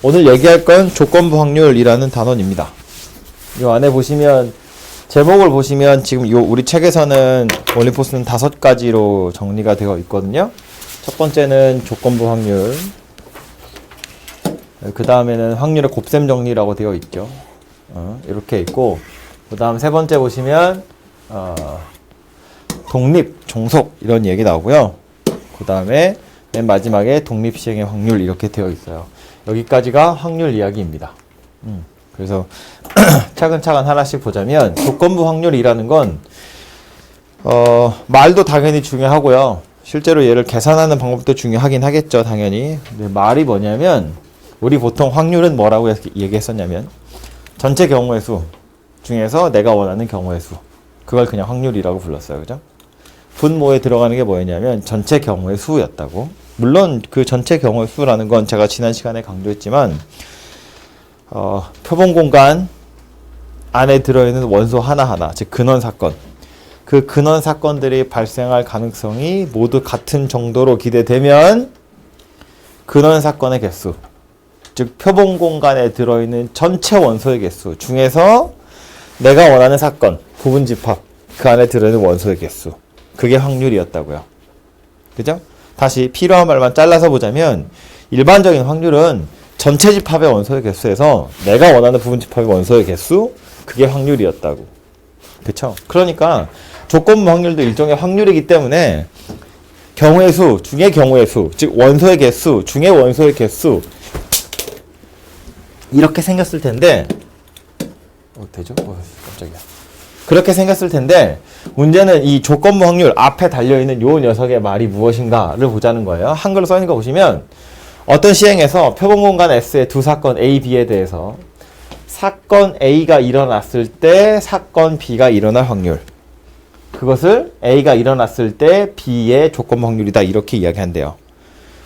오늘 얘기할 건 조건부 확률이라는 단원입니다. 이 안에 보시면 제목을 보시면 지금 요 우리 책에서는 원리포스는 5가지로 정리가 되어 있거든요. 첫 번째는 조건부 확률, 그 다음에는 확률의 곱셈 정리라고 되어 있죠. 이렇게 있고, 그 다음 세 번째 보시면 독립, 종속 이런 얘기 나오고요. 그 다음에 맨 마지막에 독립 시행의 확률 이렇게 되어 있어요. 여기까지가 확률 이야기입니다. 그래서 차근차근 하나씩 보자면 조건부 확률이라는 건 말도 당연히 중요하고요. 실제로 얘를 계산하는 방법도 중요하긴 하겠죠, 당연히. 근데 말이 뭐냐면 우리 보통 확률은 뭐라고 얘기했었냐면 전체 경우의 수 중에서 내가 원하는 경우의 수, 그걸 그냥 확률이라고 불렀어요. 그죠? 분모에 들어가는 게 뭐였냐면 전체 경우의 수였다고. 물론 그 전체 경우의 수라는 건 제가 지난 시간에 강조했지만 표본 공간 안에 들어있는 원소 하나하나, 즉 근원 사건, 그 근원 사건들이 발생할 가능성이 모두 같은 정도로 기대되면 근원 사건의 개수, 즉 표본 공간에 들어있는 전체 원소의 개수 중에서 내가 원하는 사건, 부분 집합, 그 안에 들어있는 원소의 개수, 그게 확률이었다고요. 그죠? 다시 필요한 말만 잘라서 보자면 일반적인 확률은 전체 집합의 원소의 개수에서 내가 원하는 부분 집합의 원소의 개수, 그게 확률이었다고. 그쵸? 그러니까 조건부 확률도 일종의 확률이기 때문에 경우의 수 중의 경우의 수, 즉 원소의 개수 중의 원소의 개수, 이렇게 생겼을 텐데 되죠? 깜짝이야. 그렇게 생겼을 텐데 문제는 이 조건부 확률 앞에 달려있는 요 녀석의 말이 무엇인가를 보자는 거예요. 한글로 써있는 거 보시면 어떤 시행에서 표본 공간 S의 두 사건 A, B에 대해서 사건 A가 일어났을 때 사건 B가 일어날 확률, 그것을 A가 일어났을 때 B의 조건부 확률이다, 이렇게 이야기한대요.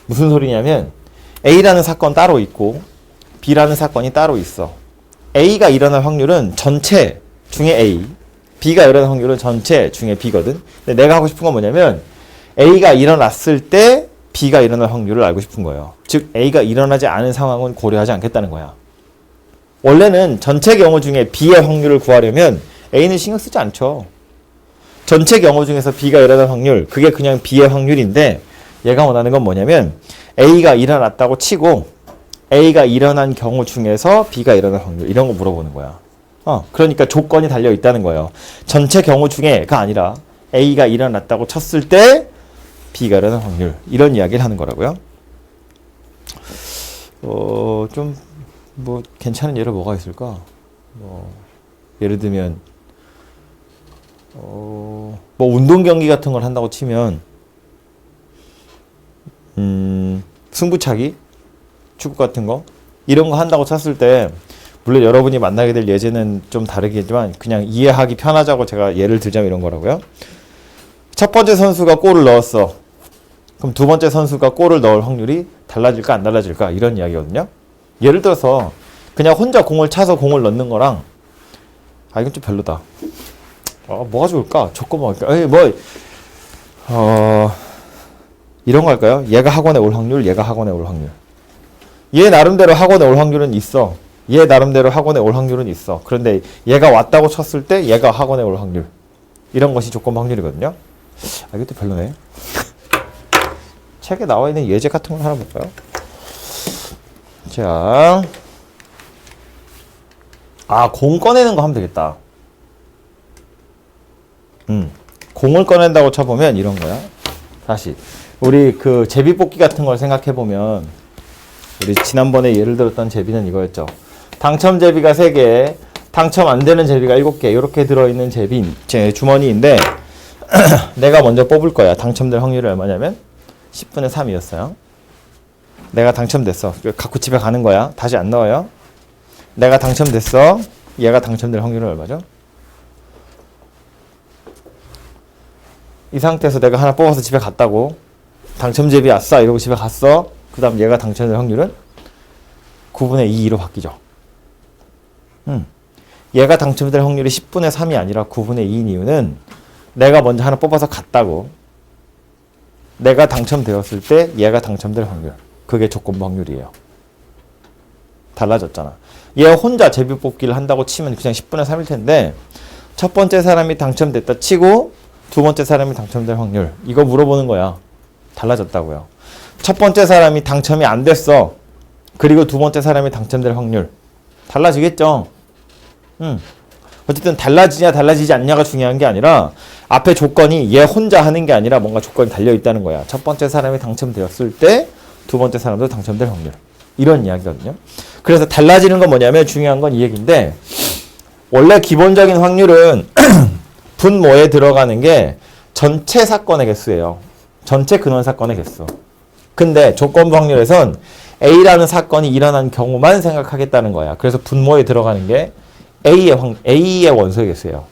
무슨 소리냐면 A라는 사건 따로 있고 B라는 사건이 따로 있어. A가 일어날 확률은 전체 중에 A, B가 일어날 확률은 전체 중에 B거든. 근데 내가 하고 싶은 건 뭐냐면 A가 일어났을 때 B가 일어날 확률을 알고 싶은 거예요. 즉 A가 일어나지 않은 상황은 고려하지 않겠다는 거야. 원래는 전체 경우 중에 B의 확률을 구하려면 A는 신경 쓰지 않죠. 전체 경우 중에서 B가 일어날 확률, 그게 그냥 B의 확률인데 얘가 원하는 건 뭐냐면 A가 일어났다고 치고 A가 일어난 경우 중에서 B가 일어날 확률, 이런 거 물어보는 거야. 그러니까 조건이 달려 있다는 거예요. 전체 경우 중에가 아니라 A가 일어났다고 쳤을 때 B가 일어날 확률, 이런 이야기를 하는 거라고요. 좀 뭐 괜찮은 예로 뭐가 있을까? 예를 들면 뭐 운동 경기 같은 걸 한다고 치면 승부차기, 축구 같은 거 이런 거 한다고 쳤을 때 물론 여러분이 만나게 될 예제는 좀 다르겠지만 그냥 이해하기 편하자고 제가 예를 들자면 이런 거라고요. 첫 번째 선수가 골을 넣었어. 그럼 두 번째 선수가 골을 넣을 확률이 달라질까 안 달라질까, 이런 이야기거든요. 예를 들어서 그냥 혼자 공을 차서 공을 넣는 거랑 이건 좀 별로다. 뭐가 좋을까? 조건만 할까? 이런 거 할까요? 얘가 학원에 올 확률, 얘가 학원에 올 확률. 얘 나름대로 학원에 올 확률은 있어. 얘 나름대로 학원에 올 확률은 있어. 그런데 얘가 왔다고 쳤을 때 얘가 학원에 올 확률, 이런 것이 조건부 확률이거든요. 이것도 별로네. 책에 나와 있는 예제 같은 걸 하나 볼까요? 자, 공 꺼내는 거 하면 되겠다. 공을 꺼낸다고 쳐보면 이런 거야. 다시 우리 그 제비뽑기 같은 걸 생각해 보면 우리 지난번에 예를 들었던 제비는 이거였죠. 당첨 제비가 3개, 당첨 안 되는 제비가 7개, 이렇게 들어있는 제 주머니인데 내가 먼저 뽑을 거야. 당첨될 확률이 얼마냐면 10분의 3이었어요. 내가 당첨됐어. 갖고 집에 가는 거야. 다시 안 나와요. 내가 당첨됐어. 얘가 당첨될 확률은 얼마죠? 이 상태에서 내가 하나 뽑아서 집에 갔다고. 당첨 제비 아싸 이러고 집에 갔어. 그 다음 얘가 당첨될 확률은 9분의 2로 바뀌죠. 얘가 당첨될 확률이 10분의 3이 아니라 9분의 2인 이유는 내가 먼저 하나 뽑아서 갔다고. 내가 당첨되었을 때 얘가 당첨될 확률, 그게 조건부 확률이에요. 달라졌잖아. 얘 혼자 제비뽑기를 한다고 치면 그냥 10분의 3일 텐데 첫 번째 사람이 당첨됐다 치고 두 번째 사람이 당첨될 확률 이거 물어보는 거야. 달라졌다고요. 첫 번째 사람이 당첨이 안 됐어. 그리고 두 번째 사람이 당첨될 확률 달라지겠죠. 어쨌든 달라지냐 달라지지 않냐가 중요한 게 아니라 앞에 조건이 얘 혼자 하는 게 아니라 뭔가 조건이 달려있다는 거야. 첫 번째 사람이 당첨되었을 때 두 번째 사람도 당첨될 확률 이런 이야기거든요. 그래서 달라지는 건 뭐냐면 중요한 건 이 얘기인데 원래 기본적인 확률은 분모에 들어가는 게 전체 사건의 개수예요. 전체 근원 사건의 개수. 근데 조건부 확률에선 A라는 사건이 일어난 경우만 생각하겠다는 거야. 그래서 분모에 들어가는 게 A의 원소의 개수예요.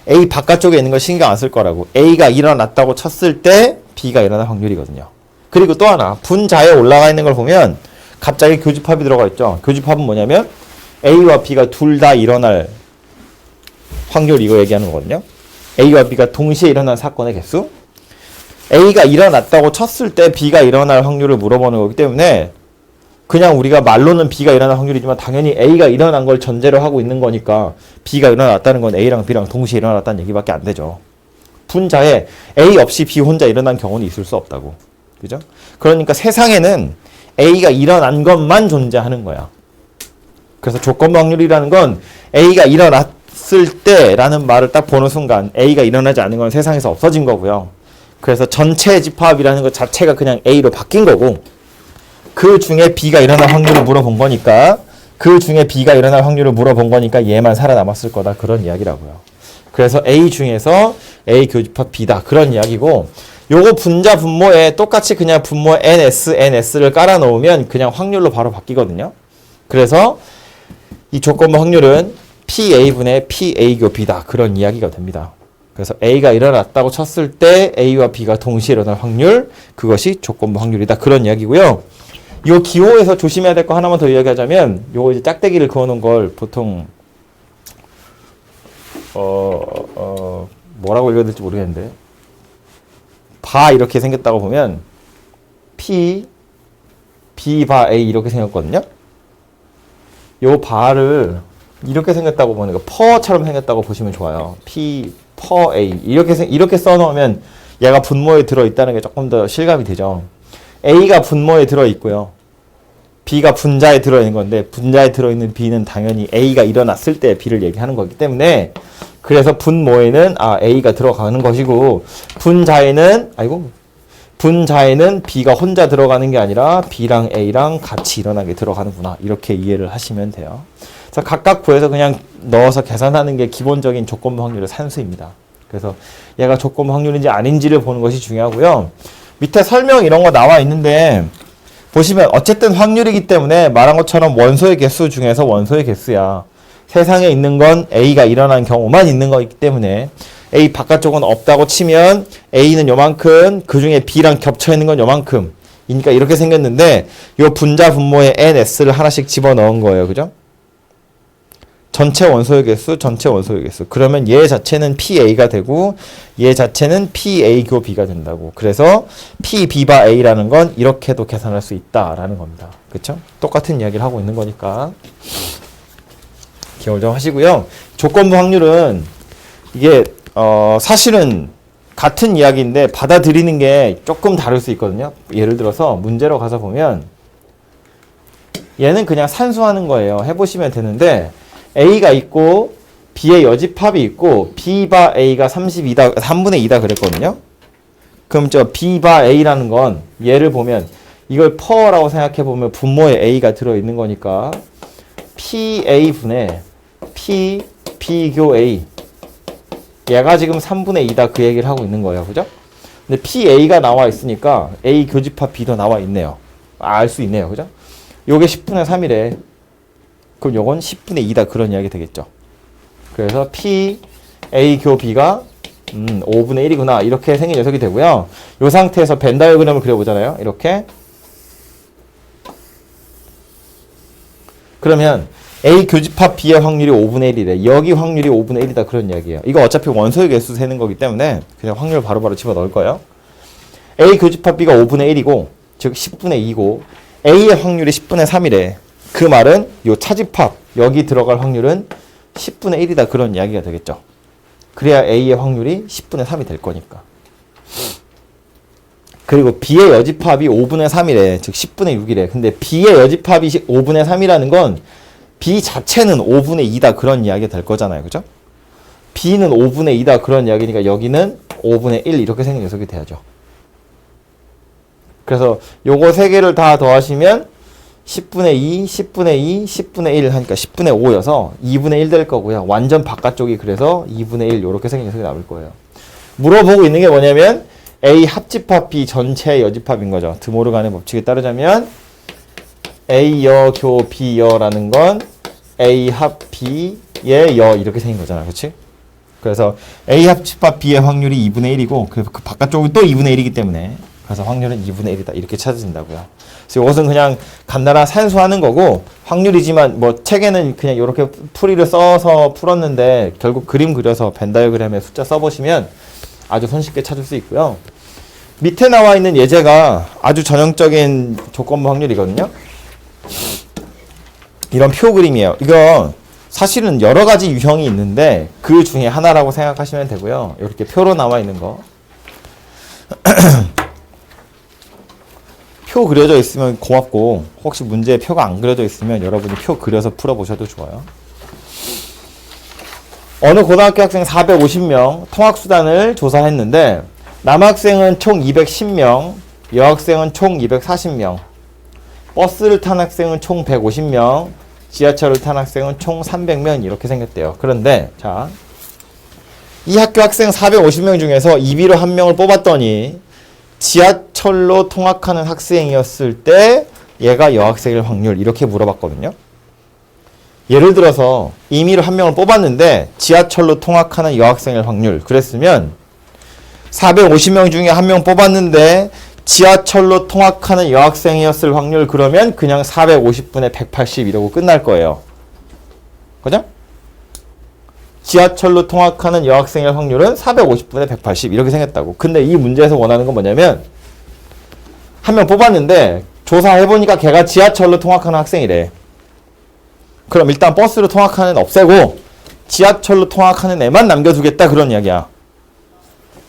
A 바깥쪽에 있는 거 신경 안 쓸 거라고. A가 일어났다고 쳤을 때 B가 일어날 확률이거든요. 그리고 또 하나 분자에 올라가 있는 걸 보면 갑자기 교집합이 들어가 있죠. 교집합은 뭐냐면 A와 B가 둘 다 일어날 확률 이거 얘기하는 거거든요. A와 B가 동시에 일어난 사건의 개수. A가 일어났다고 쳤을 때 B가 일어날 확률을 물어보는 거기 때문에 그냥 우리가 말로는 B가 일어날 확률이지만 당연히 A가 일어난 걸 전제로 하고 있는 거니까 B가 일어났다는 건 A랑 B랑 동시에 일어났다는 얘기밖에 안 되죠. 분자에 A 없이 B 혼자 일어난 경우는 있을 수 없다고. 그죠? 그러니까 세상에는 A가 일어난 것만 존재하는 거야. 그래서 조건부 확률이라는 건 A가 일어났을 때라는 말을 딱 보는 순간 A가 일어나지 않는 건 세상에서 없어진 거고요. 그래서 전체 집합이라는 것 자체가 그냥 A로 바뀐 거고 그 중에 B가 일어날 확률을 물어본 거니까 얘만 살아남았을 거다 그런 이야기라고요. 그래서 A 중에서 A 교집합 B다 그런 이야기고 요거 분자 분모에 똑같이 그냥 분모 NS를 깔아 놓으면 그냥 확률로 바로 바뀌거든요. 그래서 이 조건부 확률은 PA분의 PA교 B다 그런 이야기가 됩니다. 그래서 A가 일어났다고 쳤을 때 A와 B가 동시에 일어날 확률 그것이 조건부 확률이다 그런 이야기고요. 요 기호에서 조심해야 될 거 하나만 더 이야기하자면 요거 이제 짝대기를 그어놓은 걸 보통 뭐라고 읽어야 될지 모르겠는데 바 이렇게 생겼다고 보면 P, B 바 A 이렇게 생겼거든요. 요 바를 이렇게 생겼다고 보는 거 퍼처럼 생겼다고 보시면 좋아요. P, 퍼 A 이렇게 써놓으면 얘가 분모에 들어있다는 게 조금 더 실감이 되죠. A가 분모에 들어있고요. B가 분자에 들어있는 건데 분자에 들어있는 B는 당연히 A가 일어났을 때 B를 얘기하는 거기 때문에 그래서 분모에는 A가 들어가는 것이고 분자에는 B가 혼자 들어가는 게 아니라 B랑 A랑 같이 일어나게 들어가는구나 이렇게 이해를 하시면 돼요. 그래서 각각 구해서 그냥 넣어서 계산하는 게 기본적인 조건부 확률의 산수입니다. 그래서 얘가 조건부 확률인지 아닌지를 보는 것이 중요하고요. 밑에 설명 이런 거 나와 있는데 보시면 어쨌든 확률이기 때문에 말한 것처럼 원소의 개수 중에서 원소의 개수야. 세상에 있는 건 A가 일어난 경우만 있는 거기 때문에 A 바깥쪽은 없다고 치면 A는 요만큼 그 중에 B랑 겹쳐 있는 건 요만큼 그러니까 이렇게 생겼는데 요 분자 분모에 NS를 하나씩 집어넣은 거예요. 그죠? 전체 원소의 개수. 그러면 얘 자체는 PA가 되고 얘 자체는 PA교 B가 된다고. 그래서 PB 바 A라는 건 이렇게도 계산할 수 있다라는 겁니다. 그쵸? 똑같은 이야기를 하고 있는 거니까 기억을 좀 하시고요. 조건부 확률은 이게 사실은 같은 이야기인데 받아들이는 게 조금 다를 수 있거든요. 예를 들어서 문제로 가서 보면 얘는 그냥 산수하는 거예요. 해보시면 되는데 A가 있고 B의 여집합이 있고 B 바 A가 3분의 2다 그랬거든요. 그럼 저 B 바 A라는 건 얘를 보면 이걸 퍼라고 생각해 보면 분모에 A가 들어있는 거니까 PA분의 P B교 A 얘가 지금 3분의 2다 그 얘기를 하고 있는 거예요. 그죠? 근데 PA가 나와 있으니까 A 교집합 B도 나와 있네요. 알 수 있네요. 그죠? 요게 10분의 3이래. 그럼 요건 10분의 2다 그런 이야기 되겠죠. 그래서 P, A 교 B가 5분의 1이구나 이렇게 생긴 녀석이 되고요. 요 상태에서 벤 다이어그램을 그려보잖아요. 이렇게 그러면 A 교집합 B의 확률이 5분의 1이래. 여기 확률이 5분의 1이다 그런 이야기예요. 이거 어차피 원소의 개수 세는 거기 때문에 그냥 확률 바로바로 집어넣을 거예요. A 교집합 B가 5분의 1이고 즉 10분의 2고 A의 확률이 10분의 3이래. 그 말은 요 차집합 여기 들어갈 확률은 10분의 1이다 그런 이야기가 되겠죠. 그래야 A의 확률이 10분의 3이 될 거니까. 그리고 B의 여집합이 5분의 3이래. 즉 10분의 6이래. 근데 B의 여집합이 5분의 3이라는 건 B 자체는 5분의 2다 그런 이야기가 될 거잖아요. 그죠? B는 5분의 2다 그런 이야기니까 여기는 5분의 1 이렇게 생긴 녀석이 돼야죠. 그래서 요거 세 개를 다 더하시면 10분의 2, 10분의 2, 10분의 1 하니까 10분의 5여서 2분의 1 될 거고요. 완전 바깥쪽이 그래서 2분의 1 이렇게 생긴 녀석이 나올 거예요. 물어보고 있는 게 뭐냐면 A 합집합 B 전체의 여집합인 거죠. 드모르간의 법칙에 따르자면 A 여 교 B 여라는 건 A 합 B의 여 이렇게 생긴 거잖아. 그렇지? 그래서 A 합집합 B의 확률이 2분의 1이고 그 바깥쪽이 또 2분의 1이기 때문에 그래서 확률은 2분의 1이다. 이렇게 찾아진다고요. 그래서 이것은 그냥 간단한 산수하는 거고 확률이지만 뭐 책에는 그냥 이렇게 풀이를 써서 풀었는데 결국 그림 그려서 벤 다이어그램에 숫자 써보시면 아주 손쉽게 찾을 수 있고요. 밑에 나와 있는 예제가 아주 전형적인 조건부 확률이거든요. 이런 표 그림이에요. 이거 사실은 여러 가지 유형이 있는데 그 중에 하나라고 생각하시면 되고요. 이렇게 표로 나와 있는 거. 표 그려져 있으면 고맙고 혹시 문제에 표가 안 그려져 있으면 여러분이 표 그려서 풀어보셔도 좋아요. 어느 고등학교 학생 450명 통학수단을 조사했는데 남학생은 총 210명, 여학생은 총 240명, 버스를 탄 학생은 총 150명, 지하철을 탄 학생은 총 300명 이렇게 생겼대요. 그런데 자, 이 학교 학생 450명 중에서 임의로 한 명을 뽑았더니 지하철로 통학하는 학생이었을 때 얘가 여학생일 확률 이렇게 물어봤거든요. 예를 들어서 임의로 한 명을 뽑았는데 지하철로 통학하는 여학생일 확률 그랬으면 450명 중에 한 명 뽑았는데 지하철로 통학하는 여학생이었을 확률 그러면 그냥 450분의 180 이러고 끝날 거예요. 그죠? 지하철로 통학하는 여학생일 확률은 450분의 180 이렇게 생겼다고. 근데 이 문제에서 원하는 건 뭐냐면 한 명 뽑았는데 조사해보니까 걔가 지하철로 통학하는 학생이래. 그럼 일단 버스로 통학하는 애 없애고 지하철로 통학하는 애만 남겨두겠다 그런 이야기야.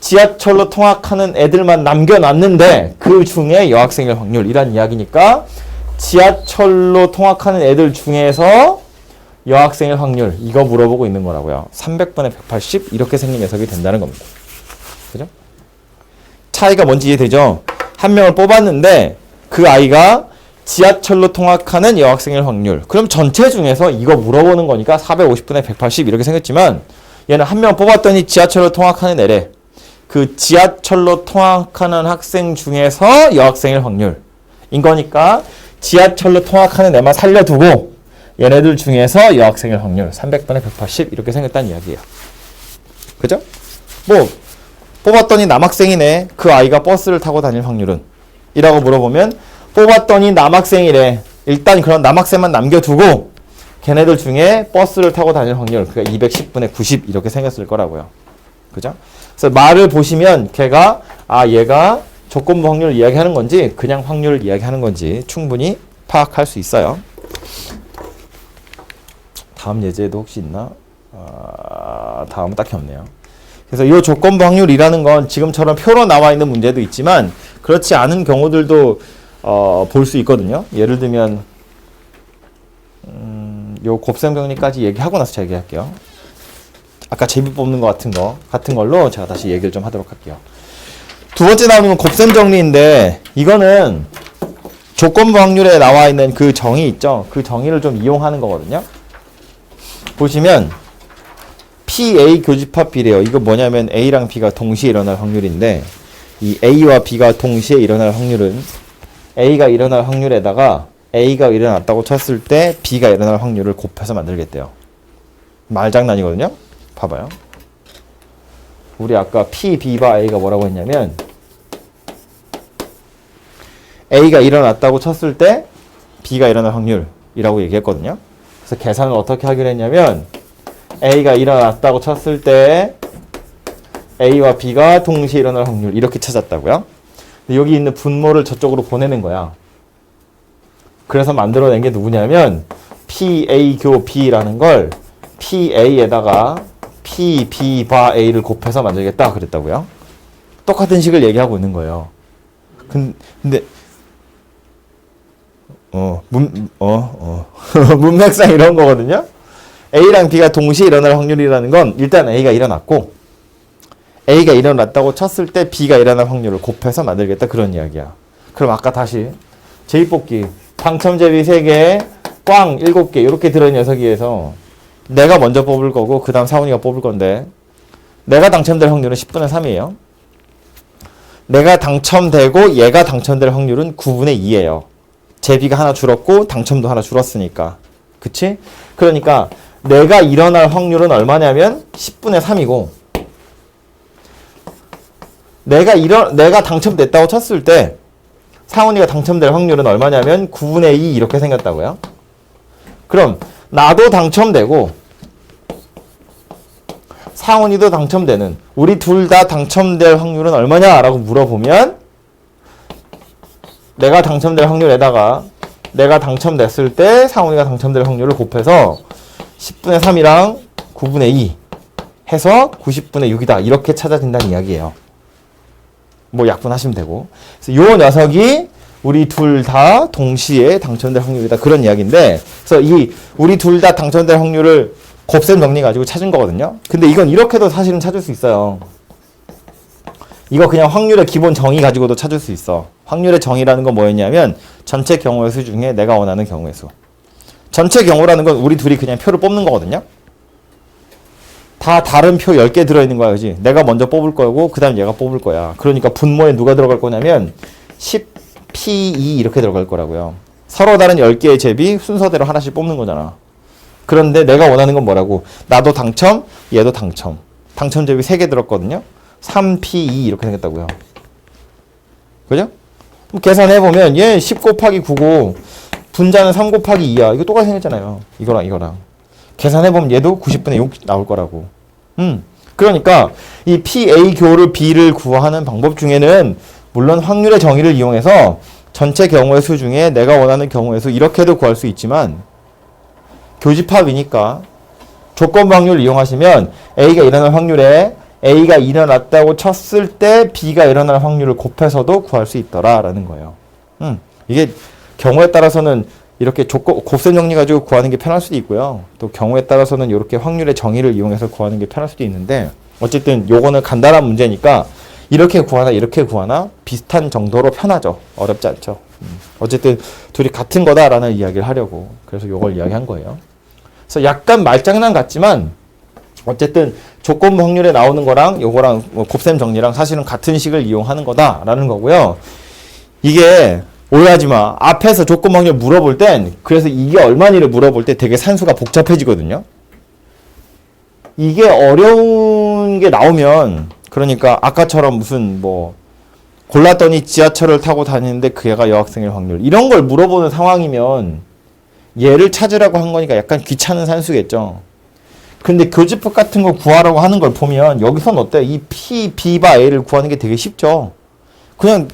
지하철로 통학하는 애들만 남겨놨는데 그 중에 여학생일 확률이란 이야기니까 지하철로 통학하는 애들 중에서 여학생일 확률 이거 물어보고 있는 거라고요. 300분의 180 이렇게 생긴 녀석이 된다는 겁니다. 그죠? 차이가 뭔지 이해되죠? 한 명을 뽑았는데 그 아이가 지하철로 통학하는 여학생일 확률. 그럼 전체 중에서 이거 물어보는 거니까 450분의 180 이렇게 생겼지만 얘는 한 명 뽑았더니 지하철로 통학하는 애래. 그 지하철로 통학하는 학생 중에서 여학생일 확률인 거니까 지하철로 통학하는 애만 살려두고 얘네들 중에서 여학생일 확률 300분의 180 이렇게 생겼다는 이야기예요. 그죠? 뭐 뽑았더니 남학생이네. 그 아이가 버스를 타고 다닐 확률은? 이라고 물어보면 뽑았더니 남학생이래. 일단 그런 남학생만 남겨두고 걔네들 중에 버스를 타고 다닐 확률 그러니까 210분의 90 이렇게 생겼을 거라고요. 그죠? 그래서 말을 보시면 걔가 얘가 조건부 확률을 이야기하는 건지 그냥 확률을 이야기하는 건지 충분히 파악할 수 있어요. 다음 예제에도 혹시 있나? 다음은 딱히 없네요. 그래서 이 조건부 확률이라는 건 지금처럼 표로 나와 있는 문제도 있지만 그렇지 않은 경우들도 볼 수 있거든요. 예를 들면 요 곱셈 정리까지 얘기하고 나서 제가 얘기할게요. 아까 제비 뽑는 거 같은 걸로 제가 다시 얘기를 좀 하도록 할게요. 두 번째 나오는 건 곱셈 정리인데 이거는 조건부 확률에 나와 있는 그 정의 있죠. 그 정의를 좀 이용하는 거거든요. 보시면 PA 교집합 B래요. 이거 뭐냐면 A랑 B가 동시에 일어날 확률인데 이 A와 B가 동시에 일어날 확률은 A가 일어날 확률에다가 A가 일어났다고 쳤을 때 B가 일어날 확률을 곱해서 만들겠대요. 말장난이거든요. 봐봐요. 우리 아까 P, B 바 A가 뭐라고 했냐면 A가 일어났다고 쳤을 때 B가 일어날 확률이라고 얘기했거든요. 그래서 계산을 어떻게 하기로 했냐면 A가 일어났다고 쳤을 때 A와 B가 동시에 일어날 확률 이렇게 찾았다고요. 여기 있는 분모를 저쪽으로 보내는 거야. 그래서 만들어낸 게 누구냐면 PA 교 B라는 걸 PA에다가 PB 바 A를 곱해서 만들겠다 그랬다고요. 똑같은 식을 얘기하고 있는 거예요. 근데 문맥상 이런 거거든요. A랑 B가 동시에 일어날 확률이라는 건 일단 A가 일어났고 A가 일어났다고 쳤을 때 B가 일어날 확률을 곱해서 만들겠다 그런 이야기야. 그럼 아까 다시 제비뽑기 당첨제비 3개, 꽝 7개 이렇게 들어있는 녀석이에서 내가 먼저 뽑을 거고 그 다음 사원이가 뽑을 건데 내가 당첨될 확률은 10분의 3이에요. 내가 당첨되고 얘가 당첨될 확률은 9분의 2예요. 제비가 하나 줄었고 당첨도 하나 줄었으니까. 그치? 그러니까 내가 일어날 확률은 얼마냐면 10분의 3이고 내가 당첨됐다고 쳤을 때 상훈이가 당첨될 확률은 얼마냐면 9분의 2 이렇게 생겼다고요. 그럼 나도 당첨되고 상훈이도 당첨되는 우리 둘 다 당첨될 확률은 얼마냐라고 물어보면 내가 당첨될 확률에다가 내가 당첨됐을 때 상훈이가 당첨될 확률을 곱해서 10분의 3이랑 9분의 2 해서 90분의 6이다. 이렇게 찾아진다는 이야기예요. 뭐 약분하시면 되고. 그래서 요 녀석이 우리 둘 다 동시에 당첨될 확률이다. 그런 이야기인데 그래서 이 우리 둘 다 당첨될 확률을 곱셈 정리 가지고 찾은 거거든요. 근데 이건 이렇게도 사실은 찾을 수 있어요. 이거 그냥 확률의 기본 정의 가지고도 찾을 수 있어. 확률의 정의라는 건 뭐였냐면 전체 경우의 수 중에 내가 원하는 경우의 수. 전체 경우라는 건 우리 둘이 그냥 표를 뽑는 거거든요. 다 다른 표 10개 들어있는 거야. 그지? 내가 먼저 뽑을 거고 그 다음 얘가 뽑을 거야. 그러니까 분모에 누가 들어갈 거냐면 10P2 이렇게 들어갈 거라고요. 서로 다른 10개의 제비 순서대로 하나씩 뽑는 거잖아. 그런데 내가 원하는 건 뭐라고? 나도 당첨, 얘도 당첨. 당첨 제비 3개 들었거든요. 3P2 이렇게 생겼다고요. 그죠? 계산해보면 얘 10 곱하기 9고 분자는 3 곱하기 2야. 이거 똑같이 생겼잖아요. 이거랑. 계산해보면 얘도 90분의 6 나올 거라고. 그러니까 이 PA 교를 B를 구하는 방법 중에는 물론 확률의 정의를 이용해서 전체 경우의 수 중에 내가 원하는 경우의 수 이렇게도 구할 수 있지만 교집합이니까 조건부 확률을 이용하시면 A가 일어날 확률에 A가 일어났다고 쳤을 때 B가 일어날 확률을 곱해서도 구할 수 있더라라는 거예요. 이게 경우에 따라서는 이렇게 곱셈 정리 가지고 구하는 게 편할 수도 있고요. 또 경우에 따라서는 이렇게 확률의 정의를 이용해서 구하는 게 편할 수도 있는데 어쨌든 요거는 간단한 문제니까 이렇게 구하나 비슷한 정도로 편하죠. 어렵지 않죠. 어쨌든 둘이 같은 거다라는 이야기를 하려고 그래서 요걸 이야기한 거예요. 그래서 약간 말장난 같지만 어쨌든 조건부 확률에 나오는 거랑 요거랑 뭐 곱셈 정리랑 사실은 같은 식을 이용하는 거다라는 거고요. 이게 오해하지 마. 앞에서 조건부 확률 물어볼 땐 그래서 이게 얼마니를 물어볼 때 되게 산수가 복잡해지거든요. 이게 어려운 게 나오면 그러니까 아까처럼 무슨 뭐 골랐더니 지하철을 타고 다니는데 그 애가 여학생일 확률 이런 걸 물어보는 상황이면 얘를 찾으라고 한 거니까 약간 귀찮은 산수겠죠. 근데 교집합 같은 거 구하라고 하는 걸 보면 여기선 어때? 이 P, B바 A를 구하는 게 되게 쉽죠. 그냥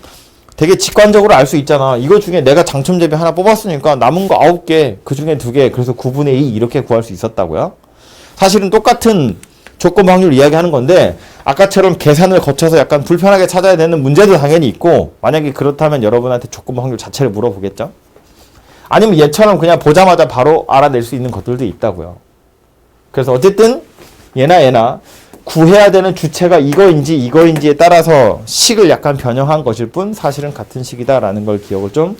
되게 직관적으로 알 수 있잖아. 이거 중에 내가 당첨제비 하나 뽑았으니까 남은 거 9개, 그 중에 2개, 그래서 9분의 2 이렇게 구할 수 있었다고요. 사실은 똑같은 조건부 확률 이야기하는 건데 아까처럼 계산을 거쳐서 약간 불편하게 찾아야 되는 문제도 당연히 있고 만약에 그렇다면 여러분한테 조건부 확률 자체를 물어보겠죠. 아니면 얘처럼 그냥 보자마자 바로 알아낼 수 있는 것들도 있다고요. 그래서 어쨌든 얘나 구해야 되는 주체가 이거인지에 따라서 식을 약간 변형한 것일 뿐 사실은 같은 식이다라는 걸 기억을 좀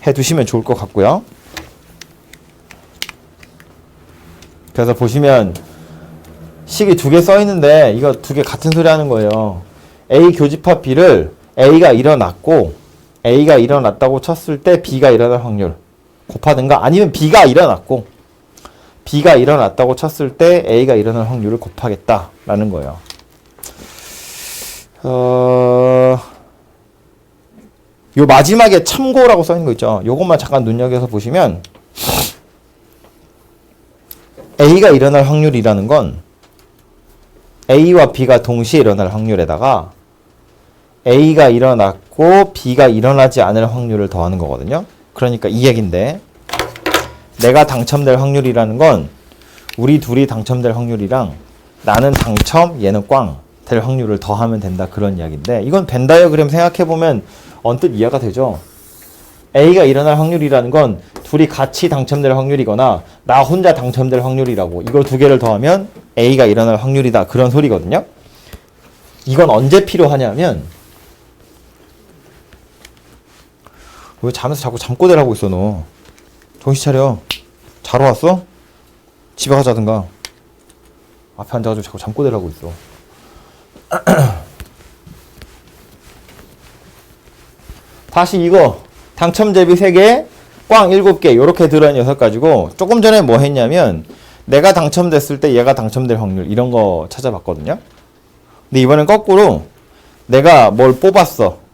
해두시면 좋을 것 같고요. 그래서 보시면 식이 2개 써 있는데 이거 2개 같은 소리 하는 거예요. A 교집합 B를 A가 일어났고 A가 일어났다고 쳤을 때 B가 일어날 확률 곱하든가 아니면 B가 일어났고 B가 일어났다고 쳤을 때 A가 일어날 확률을 곱하겠다라는 거예요. 요 마지막에 참고라고 써 있는 거 있죠. 요것만 잠깐 눈여겨서 보시면 A가 일어날 확률이라는 건 A와 B가 동시에 일어날 확률에다가 A가 일어났고 B가 일어나지 않을 확률을 더하는 거거든요. 그러니까 이 얘긴데 내가 당첨될 확률이라는 건 우리 둘이 당첨될 확률이랑 나는 당첨 얘는 꽝 될 확률을 더하면 된다 그런 이야기인데 이건 벤 다이어그램 생각해보면 언뜻 이해가 되죠. A가 일어날 확률이라는 건 둘이 같이 당첨될 확률이거나 나 혼자 당첨될 확률이라고 이걸 두 개를 더하면 A가 일어날 확률이다 그런 소리거든요. 이건 언제 필요하냐면 왜 잠에서 자꾸 잠꼬대를 하고 있어 너. 정신 차려. 자러 왔어? 집에 가자든가. 앞에 앉아가지고 자꾸 잠꼬대를 하고 있어. 다시 이거 당첨 제비 3개, 꽝 7개 이렇게 들어있는 녀석 가지고 조금 전에 뭐 했냐면 내가 당첨됐을 때 얘가 당첨될 확률 이런 거 찾아봤거든요. 근데 이번엔 거꾸로 내가 뭘 뽑았어.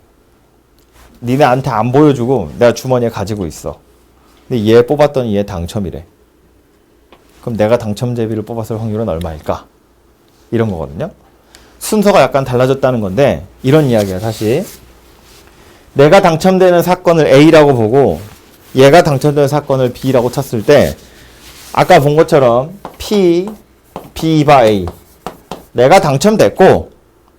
니네한테 안 보여주고 내가 주머니에 가지고 있어. 근데 얘 뽑았더니 얘 당첨이래. 그럼 내가 당첨 제비를 뽑았을 확률은 얼마일까? 이런 거거든요. 순서가 약간 달라졌다는 건데 이런 이야기야. 다시 내가 당첨되는 사건을 A라고 보고 얘가 당첨되는 사건을 B라고 쳤을 때 아까 본 것처럼 P, B바 A 내가 당첨됐고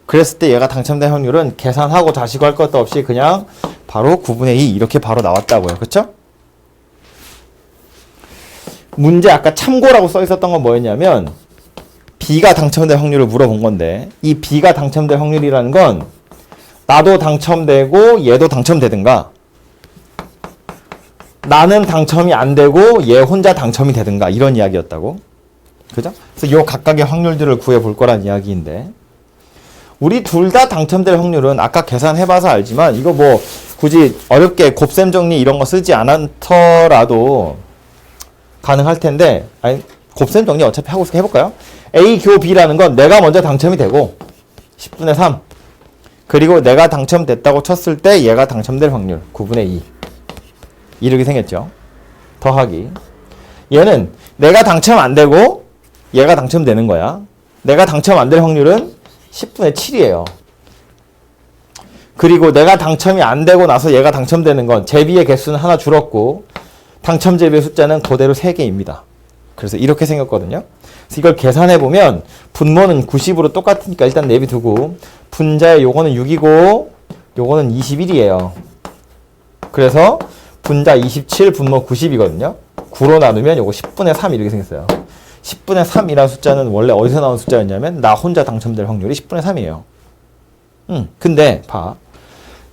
그랬을 때 얘가 당첨된 확률은 계산하고 다시고 할 것도 없이 그냥 바로 9분의 2 이렇게 바로 나왔다고요. 그쵸? 문제 아까 참고라고 써 있었던 건 뭐였냐면 B가 당첨될 확률을 물어본 건데 이 B가 당첨될 확률이라는 건 나도 당첨되고 얘도 당첨되든가 나는 당첨이 안 되고 얘 혼자 당첨이 되든가 이런 이야기였다고. 그죠? 그래서 요 각각의 확률들을 구해 볼 거란 이야기인데 우리 둘 다 당첨될 확률은 아까 계산해봐서 알지만 이거 뭐 굳이 어렵게 곱셈 정리 이런 거 쓰지 않더라도 가능할 텐데 아니 곱셈 정리 어차피 하고 해볼까요? A 교 B라는 건 내가 먼저 당첨이 되고 10분의 3 그리고 내가 당첨됐다고 쳤을 때 얘가 당첨될 확률 9분의 2 이렇게 생겼죠. 더하기 얘는 내가 당첨 안 되고 얘가 당첨되는 거야. 내가 당첨 안 될 확률은 10분의 7이에요. 그리고 내가 당첨이 안 되고 나서 얘가 당첨되는 건 제비의 개수는 하나 줄었고 당첨 제비의 숫자는 그대로 3개입니다. 그래서 이렇게 생겼거든요. 그래서 이걸 계산해보면 분모는 90으로 똑같으니까 일단 내비두고 분자의 요거는 6이고 요거는 21이에요. 그래서 분자 27 분모 90이거든요. 9로 나누면 요거 10분의 3 이렇게 생겼어요. 10분의 3이라는 숫자는 원래 어디서 나온 숫자였냐면 나 혼자 당첨될 확률이 10분의 3이에요. 근데 봐.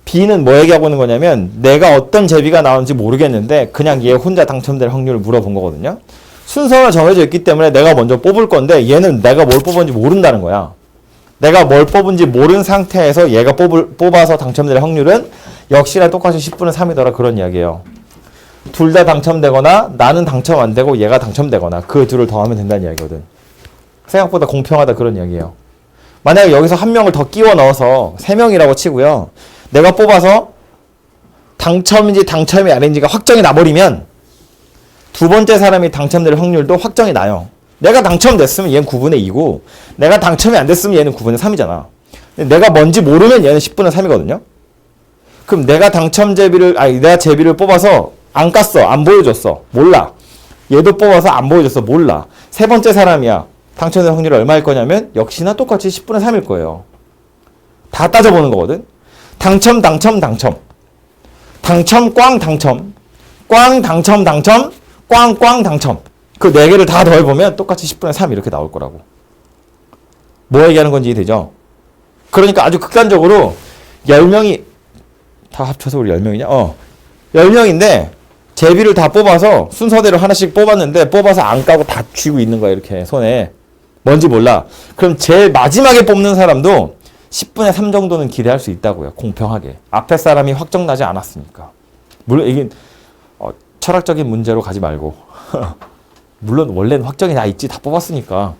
B는 뭐 얘기하고 있는 거냐면 내가 어떤 제비가 나오는지 모르겠는데 그냥 얘 혼자 당첨될 확률을 물어본 거거든요. 순서가 정해져 있기 때문에 내가 먼저 뽑을 건데 얘는 내가 뭘 뽑은지 모른다는 거야. 내가 뭘 뽑은지 모른 상태에서 얘가 뽑아서 당첨될 확률은 역시나 똑같이 10분의 3이더라 그런 이야기예요. 둘 다 당첨되거나 나는 당첨 안 되고 얘가 당첨되거나 그 둘을 더하면 된다는 이야기거든. 생각보다 공평하다 그런 이야기예요. 만약에 여기서 한 명을 더 끼워 넣어서 3명이라고 치고요. 내가 뽑아서 당첨인지 당첨이 아닌지가 확정이 나버리면 두 번째 사람이 당첨될 확률도 확정이 나요. 내가 당첨됐으면 얘는 9분의 2고 내가 당첨이 안 됐으면 얘는 9분의 3이잖아. 내가 뭔지 모르면 얘는 10분의 3이거든요. 그럼 내가 내가 제비를 뽑아서 안 깠어. 안 보여줬어. 몰라. 얘도 뽑아서 안 보여줬어. 몰라. 세 번째 사람이야. 당첨될 확률이 얼마일 거냐면 역시나 똑같이 10분의 3일 거예요. 다 따져보는 거거든. 당첨 꽝 당첨 꽝 당첨 그 4개를 다 더해보면 똑같이 10분의 3 이렇게 나올 거라고. 뭐 얘기하는 건지 이해되죠? 그러니까 아주 극단적으로 10명이 다 합쳐서 우리 10명이냐? 10명인데 제비를 다 뽑아서 순서대로 하나씩 뽑았는데 뽑아서 안 까고 다 쥐고 있는 거야 이렇게 손에. 뭔지 몰라. 그럼 제일 마지막에 뽑는 사람도 10분의 3 정도는 기대할 수 있다고요. 공평하게. 앞에 사람이 확정나지 않았으니까. 물론 이게 철학적인 문제로 가지 말고 물론 원래는 확정이 나 있지. 다 뽑았으니까.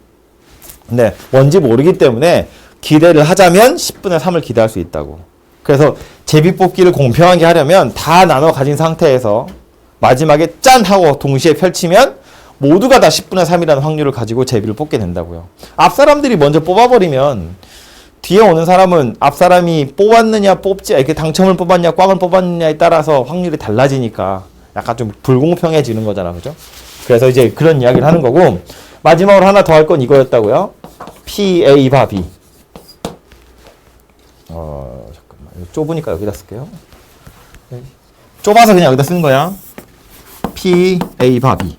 근데 뭔지 모르기 때문에 기대를 하자면 10분의 3을 기대할 수 있다고. 그래서 제비 뽑기를 공평하게 하려면 다 나눠 가진 상태에서 마지막에 짠 하고 동시에 펼치면 모두가 다 10분의 3이라는 확률을 가지고 제비를 뽑게 된다고요. 앞 사람들이 먼저 뽑아버리면 뒤에 오는 사람은 앞 사람이 뽑았느냐 뽑지 이렇게 당첨을 뽑았냐 꽝을 뽑았느냐에 따라서 확률이 달라지니까 약간 좀 불공평해지는 거잖아. 그죠? 그래서 이제 그런 이야기를 하는 거고, 마지막으로 하나 더 할 건 이거였다고요. PA 바 B. 잠깐만. 좁으니까 여기다 쓸게요. 좁아서 그냥 여기다 쓰는 거야. PA 바 B.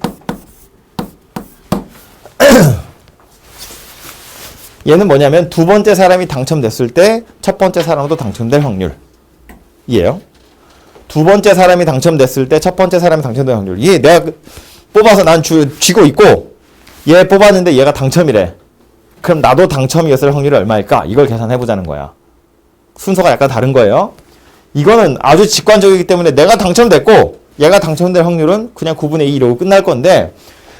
얘는 뭐냐면 두 번째 사람이 당첨됐을 때 첫 번째 사람도 당첨될 확률. 이에요. 두 번째 사람이 당첨됐을 때 첫 번째 사람이 당첨될 확률. 얘 내가 뽑아서 난 쥐고 있고 얘 뽑았는데 얘가 당첨이래. 그럼 나도 당첨이었을 확률이 얼마일까? 이걸 계산해보자는 거야. 순서가 약간 다른 거예요. 이거는 아주 직관적이기 때문에 내가 당첨됐고 얘가 당첨될 확률은 그냥 9분의 2 이러고 끝날 건데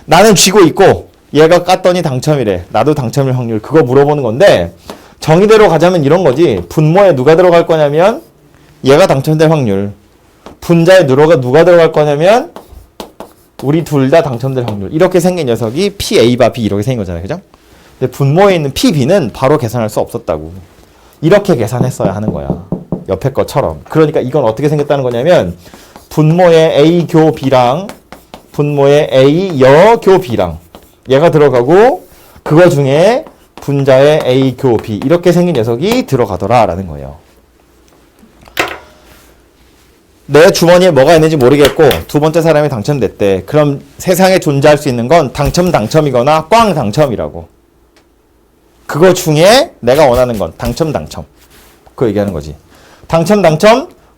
나는 쥐고 있고 얘가 깠더니 당첨이래. 나도 당첨일 확률. 그거 물어보는 건데 정의대로 가자면 이런 거지. 분모에 누가 들어갈 거냐면 얘가 당첨될 확률. 분자에 누가 들어갈 거냐면 우리 둘 다 당첨될 확률. 이렇게 생긴 녀석이 PA 바 B 이렇게 생긴 거잖아요. 그죠? 근데 분모에 있는 PB는 바로 계산할 수 없었다고. 이렇게 계산했어야 하는 거야. 옆에 것처럼. 그러니까 이건 어떻게 생겼다는 거냐면 분모에 A 교 B랑 분모에 A 여 교 B랑 얘가 들어가고 그거 중에 분자에 A 교 B 이렇게 생긴 녀석이 들어가더라 라는 거예요. 내 주머니에 뭐가 있는지 모르겠고 두 번째 사람이 당첨됐대. 그럼 세상에 존재할 수 있는 건 당첨이거나 꽝 당첨이라고. 그거 중에 내가 원하는 건 당첨. 그거 얘기하는 거지. 당첨,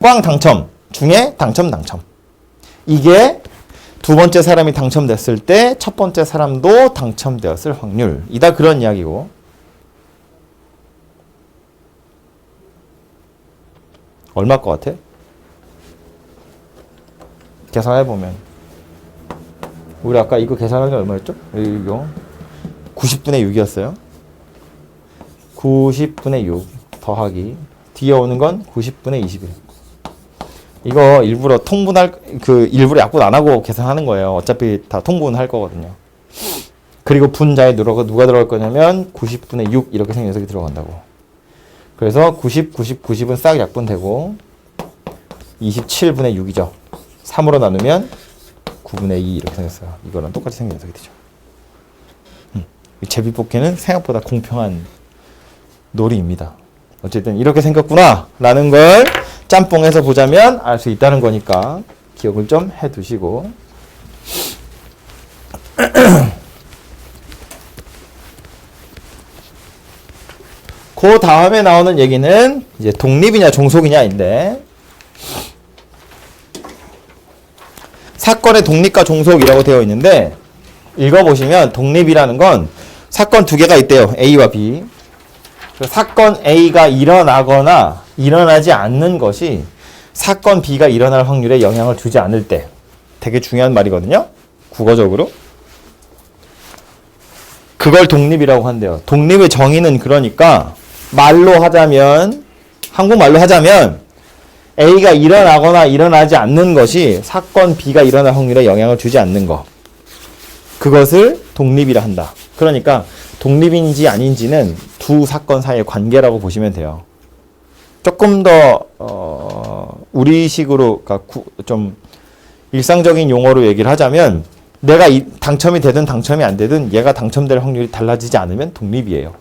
꽝 당첨 중에 당첨. 이게 두 번째 사람이 당첨됐을 때 첫 번째 사람도 당첨되었을 확률이다. 그런 이야기고. 얼마일 것 같아? 계산해보면. 우리 아까 이거 계산한 게 얼마였죠? 이거 90분의 6이었어요. 90분의 6 더하기 뒤에 오는 건 90분의 21. 이거 일부러 일부러 약분 안 하고 계산하는 거예요. 어차피 다 통분할 거거든요. 그리고 분자에 누가 들어갈 거냐면 90분의 6 이렇게 생긴 녀석이 들어간다고. 그래서 90은 싹 약분되고 27분의 6이죠. 3으로 나누면 9분의 2 이렇게 생겼어요. 이거랑 똑같이 생긴 녀석이 되죠. 제비뽑기는 생각보다 공평한 놀이입니다. 어쨌든 이렇게 생겼구나 라는 걸 짬뽕해서 보자면 알 수 있다는 거니까 기억을 좀 해두시고 그 다음에 나오는 얘기는 이제 독립이냐 종속이냐인데 사건의 독립과 종속이라고 되어 있는데 읽어보시면 독립이라는 건 사건 두 개가 있대요. A와 B. 사건 A가 일어나거나 일어나지 않는 것이 사건 B가 일어날 확률에 영향을 주지 않을 때. 되게 중요한 말이거든요. 국어적으로. 그걸 독립이라고 한대요. 독립의 정의는 그러니까 말로 하자면 한국말로 하자면 A가 일어나거나 일어나지 않는 것이 사건 B가 일어날 확률에 영향을 주지 않는 것. 그것을 독립이라 한다. 그러니까 독립인지 아닌지는 두 사건 사이의 관계라고 보시면 돼요. 조금 더 우리식으로 그러니까 좀 일상적인 용어로 얘기를 하자면 내가 당첨이 되든 당첨이 안 되든 얘가 당첨될 확률이 달라지지 않으면 독립이에요.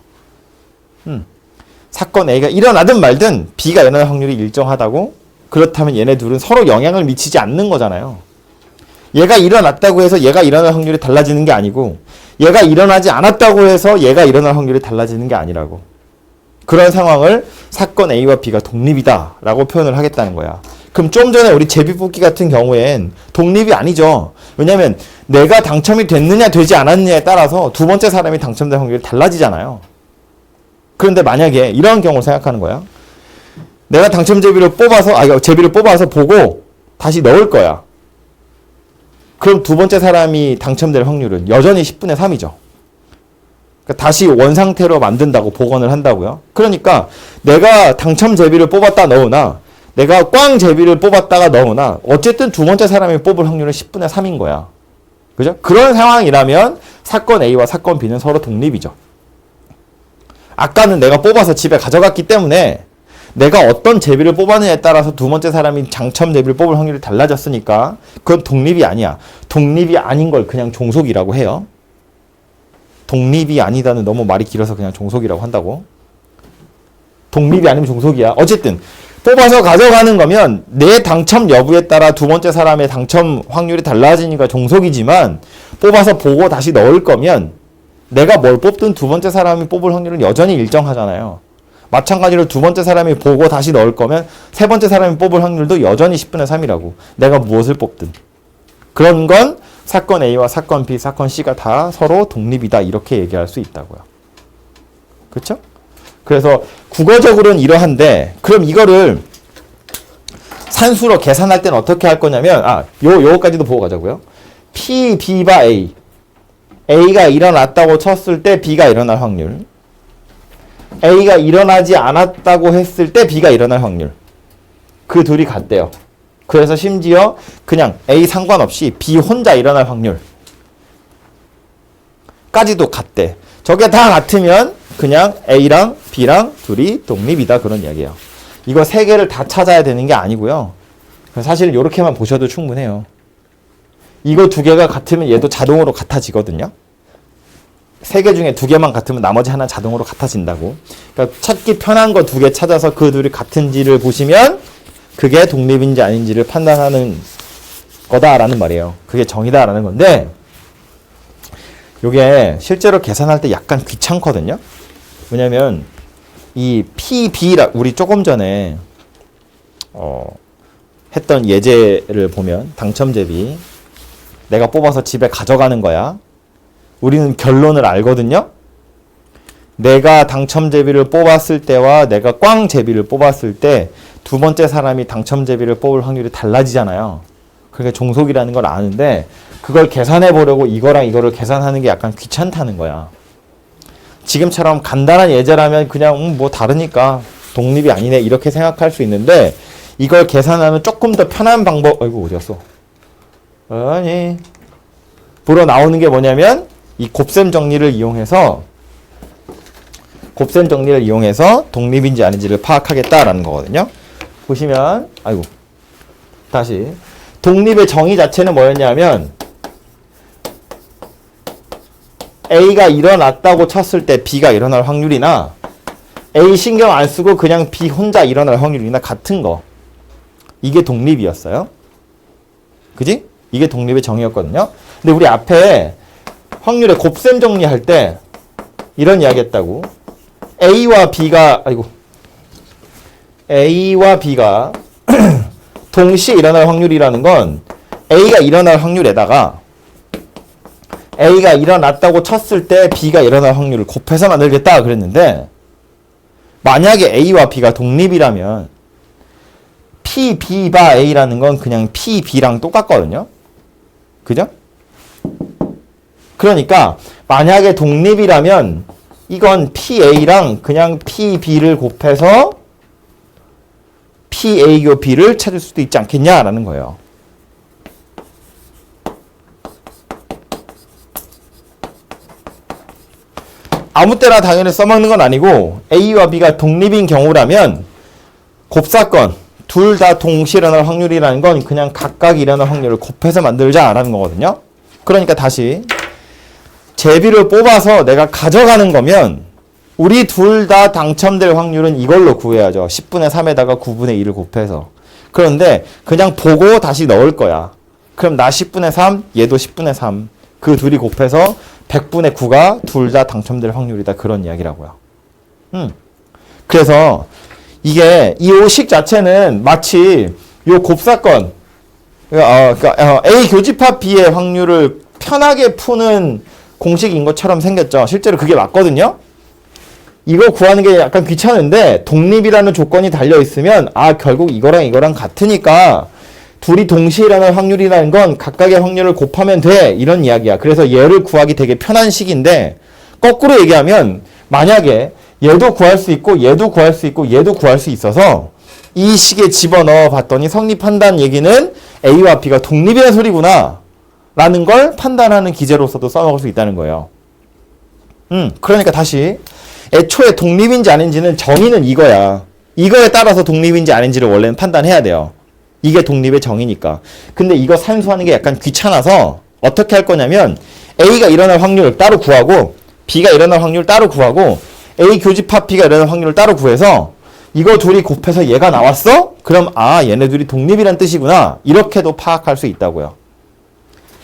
사건 A가 일어나든 말든 B가 일어날 확률이 일정하다고? 그렇다면 얘네 둘은 서로 영향을 미치지 않는 거잖아요. 얘가 일어났다고 해서 얘가 일어날 확률이 달라지는 게 아니고 얘가 일어나지 않았다고 해서 얘가 일어날 확률이 달라지는 게 아니라고. 그런 상황을 사건 A와 B가 독립이다 라고 표현을 하겠다는 거야. 그럼 좀 전에 우리 제비뽑기 같은 경우엔 독립이 아니죠. 왜냐면 내가 당첨이 됐느냐 되지 않았느냐에 따라서 두 번째 사람이 당첨될 확률이 달라지잖아요. 그런데 만약에 이런 경우를 생각하는 거야. 내가 당첨 제비를 뽑아서 보고 다시 넣을 거야. 그럼 두 번째 사람이 당첨될 확률은 여전히 10분의 3이죠. 그러니까 다시 원상태로 만든다고 복원을 한다고요. 그러니까 내가 당첨 제비를 뽑았다 넣으나 내가 꽝 제비를 뽑았다가 넣으나 어쨌든 두 번째 사람이 뽑을 확률은 10분의 3인 거야. 그죠? 그런 상황이라면 사건 A와 사건 B는 서로 독립이죠. 아까는 내가 뽑아서 집에 가져갔기 때문에 내가 어떤 제비를 뽑았느냐에 따라서 두 번째 사람이 당첨 제비를 뽑을 확률이 달라졌으니까 그건 독립이 아니야. 독립이 아닌 걸 그냥 종속이라고 해요. 독립이 아니다는 너무 말이 길어서 그냥 종속이라고 한다고. 독립이 아니면 종속이야. 어쨌든 뽑아서 가져가는 거면 내 당첨 여부에 따라 두 번째 사람의 당첨 확률이 달라지니까 종속이지만 뽑아서 보고 다시 넣을 거면 내가 뭘 뽑든 두 번째 사람이 뽑을 확률은 여전히 일정하잖아요. 마찬가지로 두 번째 사람이 보고 다시 넣을 거면 세 번째 사람이 뽑을 확률도 여전히 10분의 3이라고. 내가 무엇을 뽑든. 그런 건 사건 A와 사건 B, 사건 C가 다 서로 독립이다. 이렇게 얘기할 수 있다고요. 그렇죠? 그래서 국어적으로는 이러한데 그럼 이거를 산수로 계산할 때는 어떻게 할 거냐면 요거까지도 보고 가자고요. P, B바 A. A가 일어났다고 쳤을 때 B가 일어날 확률. A가 일어나지 않았다고 했을 때 B가 일어날 확률. 그 둘이 같대요. 그래서 심지어 그냥 A 상관없이 B 혼자 일어날 확률 까지도 같대. 저게 다 같으면 그냥 A랑 B랑 둘이 독립이다 그런 이야기예요. 이거 세 개를 다 찾아야 되는 게 아니고요. 사실 이렇게만 보셔도 충분해요. 이거 두 개가 같으면 얘도 자동으로 같아지거든요. 세 개 중에 두 개만 같으면 나머지 하나 자동으로 같아진다고. 그러니까 찾기 편한 거 두 개 찾아서 그 둘이 같은지를 보시면 그게 독립인지 아닌지를 판단하는 거다라는 말이에요. 그게 정의다라는 건데 요게 실제로 계산할 때 약간 귀찮거든요. 왜냐면 이 PB라 우리 조금 전에 했던 예제를 보면 당첨제비 내가 뽑아서 집에 가져가는 거야. 우리는 결론을 알거든요. 내가 당첨제비를 뽑았을 때와 내가 꽝제비를 뽑았을 때 두 번째 사람이 당첨제비를 뽑을 확률이 달라지잖아요. 그게 종속이라는 걸 아는데 그걸 계산해 보려고 이거랑 이거를 계산하는 게 약간 귀찮다는 거야. 지금처럼 간단한 예제라면 그냥 뭐 다르니까 독립이 아니네 이렇게 생각할 수 있는데 이걸 계산하면 조금 더 편한 방법. 아이고 어디갔어? 아니 불어 나오는 게 뭐냐면 이 곱셈 정리를 이용해서 독립인지 아닌지를 파악하겠다라는 거거든요. 보시면 아이고 다시 독립의 정의 자체는 뭐였냐면 A가 일어났다고 쳤을 때 B가 일어날 확률이나 A 신경 안 쓰고 그냥 B 혼자 일어날 확률이나 같은 거. 이게 독립이었어요. 그지? 이게 독립의 정의였거든요. 근데 우리 앞에 확률의 곱셈 정리할 때 이런 이야기 했다고. A와 B가 동시에 일어날 확률이라는 건 A가 일어날 확률에다가 A가 일어났다고 쳤을 때 B가 일어날 확률을 곱해서 만들겠다 그랬는데 만약에 A와 B가 독립이라면 P, B바 A라는 건 그냥 P, B랑 똑같거든요. 그죠? 그러니까 만약에 독립이라면 이건 PA랑 그냥 PB를 곱해서 PA교 B를 찾을 수도 있지 않겠냐라는 거예요. 아무 때나 당연히 써먹는 건 아니고 A와 B가 독립인 경우라면 곱사건 둘 다 동시에 일어날 확률이라는 건 그냥 각각 일어날 확률을 곱해서 만들자라는 거거든요. 그러니까 다시 제비를 뽑아서 내가 가져가는 거면 우리 둘 다 당첨될 확률은 이걸로 구해야죠. 10분의 3에다가 9분의 1을 곱해서. 그런데 그냥 보고 다시 넣을 거야. 그럼 나 10분의 3, 얘도 10분의 3. 그 둘이 곱해서 100분의 9가 둘 다 당첨될 확률이다. 그런 이야기라고요. 그래서 이게 이 오식 자체는 마치 요 곱사건 A 교집합 B의 확률을 편하게 푸는 공식인 것처럼 생겼죠. 실제로 그게 맞거든요. 이거 구하는 게 약간 귀찮은데 독립이라는 조건이 달려 있으면 결국 이거랑 이거랑 같으니까 둘이 동시에 일어날 확률이라는 건 각각의 확률을 곱하면 돼 이런 이야기야. 그래서 얘를 구하기 되게 편한 식인데 거꾸로 얘기하면 만약에 얘도 구할 수 있고 얘도 구할 수 있고 얘도 구할 수 있어서 이 식에 집어넣어 봤더니 성립한다는 얘기는 A와 B가 독립이라는 소리구나 라는 걸 판단하는 기제로서도 써먹을 수 있다는 거예요. 그러니까 다시 애초에 독립인지 아닌지는 정의는 이거야. 이거에 따라서 독립인지 아닌지를 원래는 판단해야 돼요. 이게 독립의 정의니까. 근데 이거 산수하는 게 약간 귀찮아서 어떻게 할 거냐면 A가 일어날 확률 따로 구하고 B가 일어날 확률 따로 구하고 A 교집합 B가 일어날 확률을 따로 구해서 이거 둘이 곱해서 얘가 나왔어? 그럼 아 얘네 둘이 독립이란 뜻이구나. 이렇게도 파악할 수 있다고요.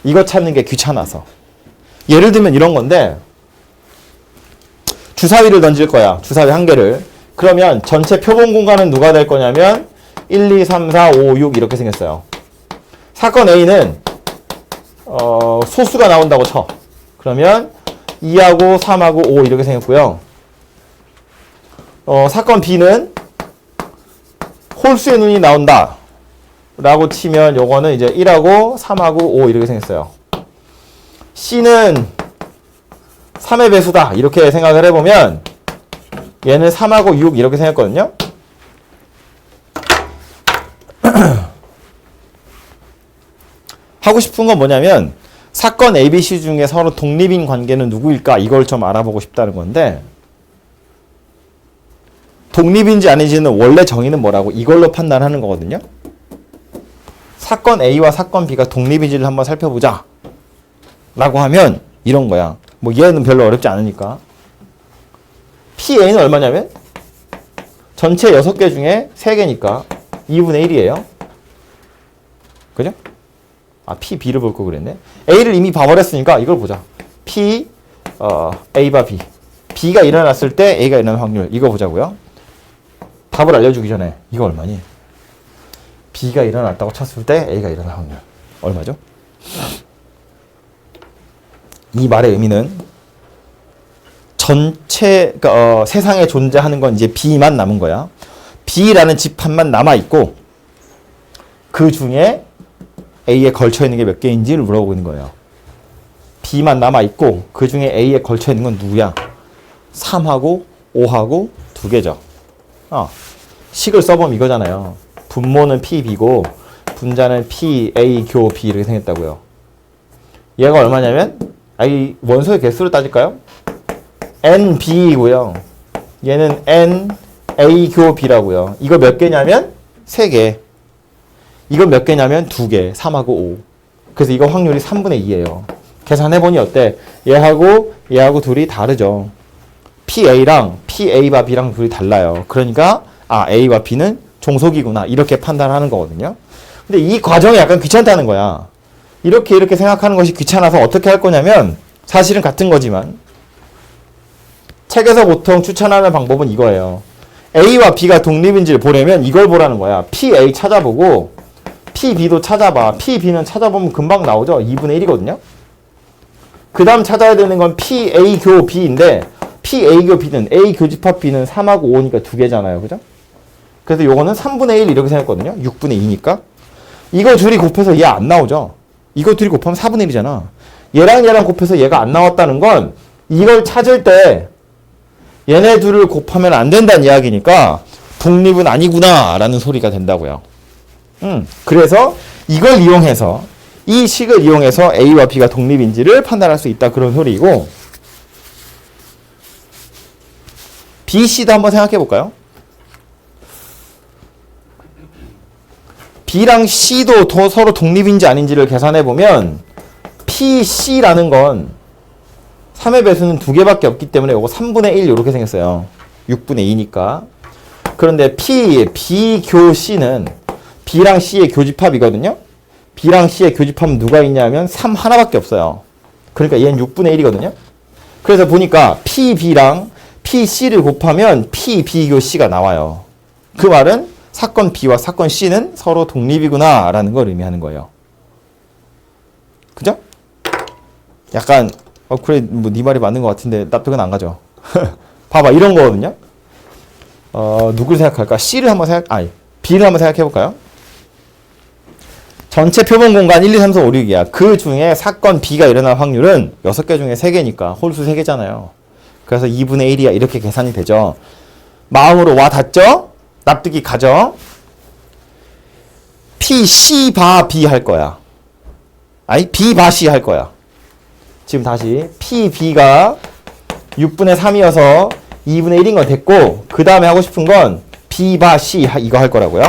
이거 찾는 게 귀찮아서. 예를 들면 이런 건데 주사위를 던질 거야. 주사위 한 개를. 그러면 전체 표본 공간은 누가 될 거냐면 1, 2, 3, 4, 5, 6 이렇게 생겼어요. 사건 A는 소수가 나온다고 쳐. 그러면 2하고 3하고 5 이렇게 생겼고요. 사건 B는 홀수의 눈이 나온다 라고 치면 요거는 이제 1하고 3하고 5 이렇게 생겼어요. C는 3의 배수다 이렇게 생각을 해보면 얘는 3하고 6 이렇게 생겼거든요. 하고 싶은 건 뭐냐면 사건 ABC 중에 서로 독립인 관계는 누구일까 이걸 좀 알아보고 싶다는 건데 독립인지 아닌지는 원래 정의는 뭐라고 이걸로 판단하는 거거든요. 사건 A와 사건 B가 독립인지를 한번 살펴보자 라고 하면 이런 거야. 뭐 얘는 별로 어렵지 않으니까 PA는 얼마냐면 전체 6개 중에 3개니까 2분의 1이에요. 그죠? 아, PB를 볼 거 그랬네. A를 이미 봐버렸으니까 이걸 보자. P, A바 B. B가 일어났을 때 A가 일어날 확률. 이거 보자고요. 답을 알려주기 전에 이거 얼마니? B가 일어났다고 쳤을 때 A가 일어날 확률. 얼마죠? 이 말의 의미는 전체, 그러니까 세상에 존재하는 건 이제 B만 남은 거야. B라는 집합만 남아있고 그 중에 A에 걸쳐있는 게 몇 개인지를 물어보고 있는 거예요. B만 남아있고 그 중에 A에 걸쳐있는 건 누구야? 3하고 5하고 2개죠. 식을 써보면 이거잖아요. 분모는 PB고 분자는 PA 교 B 이렇게 생겼다고요. 얘가 얼마냐면 이 원소의 개수를 따질까요? NB이고요. 얘는 NA 교 B라고요. 이거 몇 개냐면 3개. 이거 몇 개냐면 2개. 3하고 5. 그래서 이거 확률이 3분의 2예요. 계산해보니 어때? 얘하고 둘이 다르죠. PA랑 PA와 B랑 둘이 달라요. 그러니까 A와 B는 종속이구나. 이렇게 판단하는 거거든요. 근데 이 과정이 약간 귀찮다는 거야. 이렇게 생각하는 것이 귀찮아서 어떻게 할 거냐면 사실은 같은 거지만 책에서 보통 추천하는 방법은 이거예요. A와 B가 독립인지를 보려면 이걸 보라는 거야. PA 찾아보고 PB도 찾아봐. PB는 찾아보면 금방 나오죠. 2분의 1이거든요. 그 다음 찾아야 되는 건 PA 교 B인데 PA 교 B는 A 교집합 B는 3하고 5니까 2개잖아요. 그죠? 그래서 요거는 3분의 1 이렇게 생겼거든요. 6분의 2니까. 이거 둘이 곱해서 얘 안 나오죠. 이거 둘이 곱하면 4분의 1이잖아. 얘랑 곱해서 얘가 안 나왔다는 건 이걸 찾을 때 얘네 둘을 곱하면 안 된다는 이야기니까 독립은 아니구나 라는 소리가 된다고요. 그래서 이걸 이용해서 이 식을 이용해서 A와 B가 독립인지를 판단할 수 있다 그런 소리이고 B, C도 한번 생각해 볼까요? B랑 C도 서로 독립인지 아닌지를 계산해 보면 P, C라는 건 3의 배수는 2개밖에 없기 때문에 이거 3분의 1 이렇게 생겼어요. 6분의 2니까. 그런데 P, B, 교 C는 B랑 C의 교집합이거든요. B랑 C의 교집합은 누가 있냐면 3 하나밖에 없어요. 그러니까 얘는 6분의 1이거든요. 그래서 보니까 PB랑 PC를 곱하면 PB 교 C가 나와요. 그 말은 사건 B와 사건 C는 서로 독립이구나 라는 걸 의미하는 거예요. 그죠? 약간 그래 뭐 네 말이 맞는 것 같은데 납득은 안 가죠. 봐봐 이런 거거든요. 누굴 생각할까? B를 한번 생각해 볼까요? 전체 표본 공간 1, 2, 3, 4, 5, 6이야. 그 중에 사건 B가 일어날 확률은 6개 중에 3개니까 홀수 3개잖아요. 그래서 2분의 1이야. 이렇게 계산이 되죠. 마음으로 와 닿죠? 납득이 가죠? P, C, 바, B 할 거야. B, 바, C 할 거야. 지금 다시 P, B가 6분의 3이어서 2분의 1인 건 됐고 그 다음에 하고 싶은 건 B 바 C 이거 할 거라고요.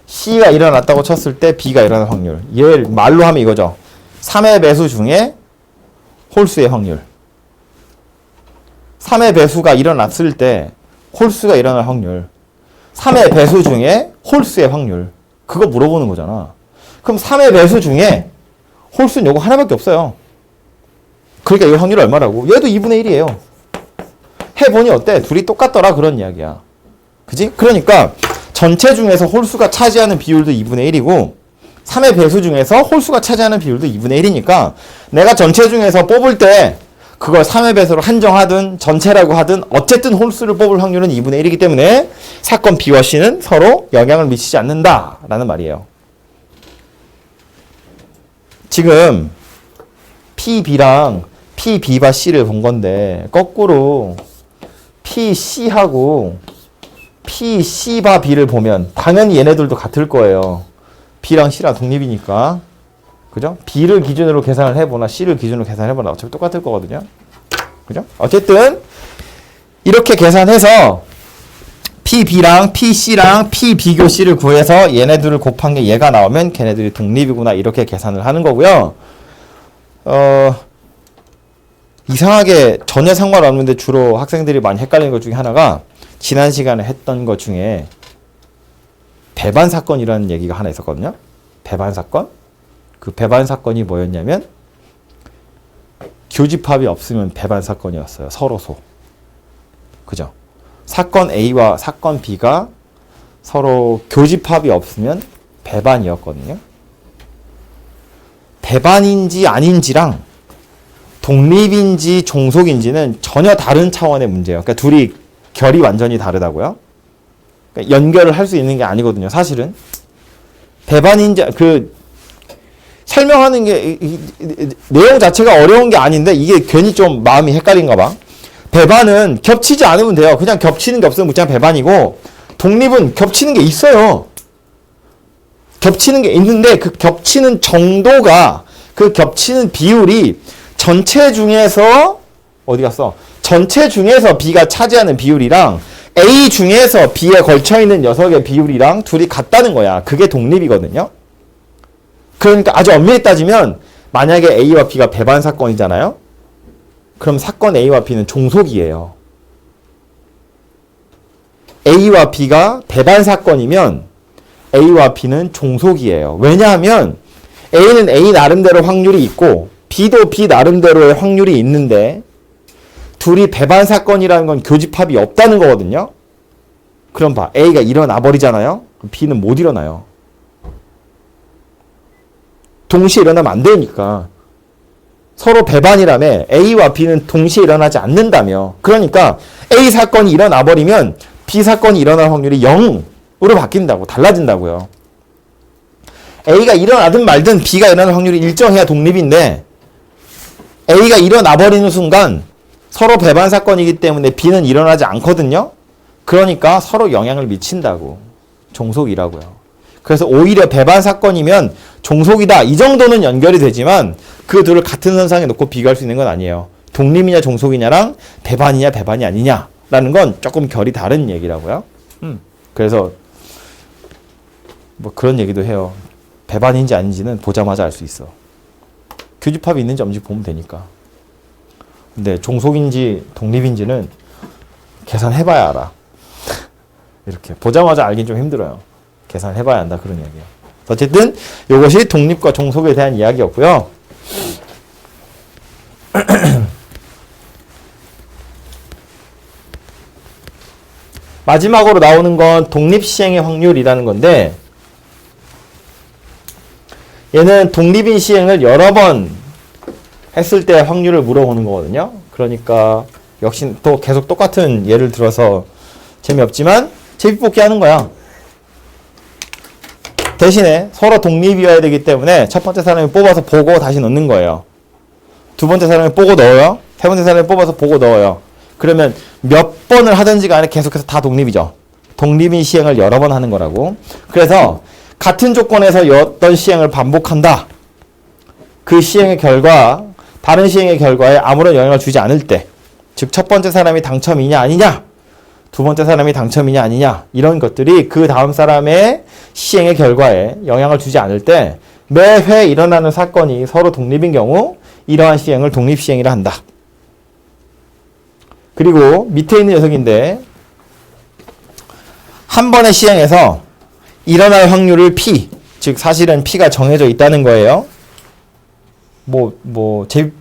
C가 일어났다고 쳤을 때 B가 일어날 확률. 얘 말로 하면 이거죠. 3의 배수 중에 홀수의 확률. 3의 배수가 일어났을 때 홀수가 일어날 확률. 3의 배수 중에 홀수의 확률. 그거 물어보는 거잖아. 그럼 3의 배수 중에 홀수는 요거 하나밖에 없어요. 그러니까 이 확률이 얼마라고? 얘도 2분의 1이에요. 해보니 어때? 둘이 똑같더라 그런 이야기야. 그지? 그러니까 전체 중에서 홀수가 차지하는 비율도 2분의 1이고 3의 배수 중에서 홀수가 차지하는 비율도 2분의 1이니까 내가 전체 중에서 뽑을 때 그걸 3의 배수로 한정하든 전체라고 하든 어쨌든 홀수를 뽑을 확률은 2분의 1이기 때문에 사건 B와 C는 서로 영향을 미치지 않는다라는 말이에요. 지금 PB랑 PB바 C를 본 건데 거꾸로 PC하고 PC바 B를 보면 당연히 얘네들도 같을 거예요. B랑 C랑 독립이니까. 그죠? B를 기준으로 계산을 해보나 C를 기준으로 계산을 해보나 어차피 똑같을 거거든요. 그죠? 어쨌든 이렇게 계산해서 PB랑 PC랑 P 비교 C를 구해서 얘네들을 곱한 게 얘가 나오면 걔네들이 독립이구나 이렇게 계산을 하는 거고요. 이상하게 전혀 상관없는데 주로 학생들이 많이 헷갈리는 것 중에 하나가 지난 시간에 했던 것 중에 배반 사건이라는 얘기가 하나 있었거든요. 배반 사건? 그 배반 사건이 뭐였냐면 교집합이 없으면 배반 사건이었어요. 서로소. 그죠? 사건 A와 사건 B가 서로 교집합이 없으면 배반이었거든요. 배반인지 아닌지랑 독립인지 종속인지는 전혀 다른 차원의 문제예요. 그러니까 둘이 결이 완전히 다르다고요. 그러니까 연결을 할 수 있는 게 아니거든요. 사실은 배반인지 설명하는 게 내용 자체가 어려운 게 아닌데 이게 괜히 좀 마음이 헷갈린가 봐. 배반은 겹치지 않으면 돼요. 그냥 겹치는 게 없으면 그냥 배반이고 독립은 겹치는 게 있어요. 겹치는 게 있는데 그 겹치는 정도가 그 겹치는 비율이 전체 중에서 어디 갔어? 전체 중에서 B가 차지하는 비율이랑 A 중에서 B에 걸쳐있는 녀석의 비율이랑 둘이 같다는 거야. 그게 독립이거든요. 그러니까 아주 엄밀히 따지면 만약에 A와 B가 배반 사건이잖아요. 그럼 사건 A와 B는 종속이에요. A와 B가 배반 사건이면 A와 B는 종속이에요. 왜냐하면 A는 A 나름대로 확률이 있고 B도 B 나름대로의 확률이 있는데 둘이 배반 사건이라는 건 교집합이 없다는 거거든요. 그럼 봐. A가 일어나 버리잖아요. B는 못 일어나요. 동시에 일어나면 안 되니까. 서로 배반이라며 A와 B는 동시에 일어나지 않는다며. 그러니까 A 사건이 일어나 버리면 B 사건이 일어날 확률이 0으로 바뀐다고. 달라진다고요. A가 일어나든 말든 B가 일어날 확률이 일정해야 독립인데 A가 일어나 버리는 순간 서로 배반 사건이기 때문에 B는 일어나지 않거든요. 그러니까 서로 영향을 미친다고. 종속이라고요. 그래서 오히려 배반 사건이면 종속이다. 이 정도는 연결이 되지만 그 둘을 같은 선상에 놓고 비교할 수 있는 건 아니에요. 독립이냐 종속이냐랑 배반이냐 배반이 아니냐라는 건 조금 결이 다른 얘기라고요. 그래서 뭐 그런 얘기도 해요. 배반인지 아닌지는 보자마자 알 수 있어. 교집합이 있는지 없는지 보면 되니까. 근데 종속인지 독립인지는 계산해봐야 알아. 이렇게 보자마자 알긴 좀 힘들어요. 계산해봐야 한다 그런 이야기예요. 어쨌든 이것이 독립과 종속에 대한 이야기였고요. 마지막으로 나오는 건 독립시행의 확률이라는 건데 얘는 독립인 시행을 여러 번 했을 때 확률을 물어보는 거거든요. 그러니까 역시 또 계속 똑같은 예를 들어서 재미없지만 제비뽑기 하는 거야. 대신에 서로 독립이어야 되기 때문에 첫 번째 사람이 뽑아서 보고 다시 넣는 거예요. 두 번째 사람이 보고 넣어요. 세 번째 사람이 뽑아서 보고 넣어요. 그러면 몇 번을 하든지 간에 계속해서 다 독립이죠. 독립인 시행을 여러 번 하는 거라고. 그래서 같은 조건에서 어떤 시행을 반복한다. 그 시행의 결과, 다른 시행의 결과에 아무런 영향을 주지 않을 때, 즉 첫 번째 사람이 당첨이냐 아니냐, 두 번째 사람이 당첨이냐 아니냐 이런 것들이 그 다음 사람의 시행의 결과에 영향을 주지 않을 때 매회 일어나는 사건이 서로 독립인 경우 이러한 시행을 독립시행이라 한다. 그리고 밑에 있는 녀석인데 한 번의 시행에서 일어날 확률을 P, 즉 사실은 P가 정해져 있다는 거예요.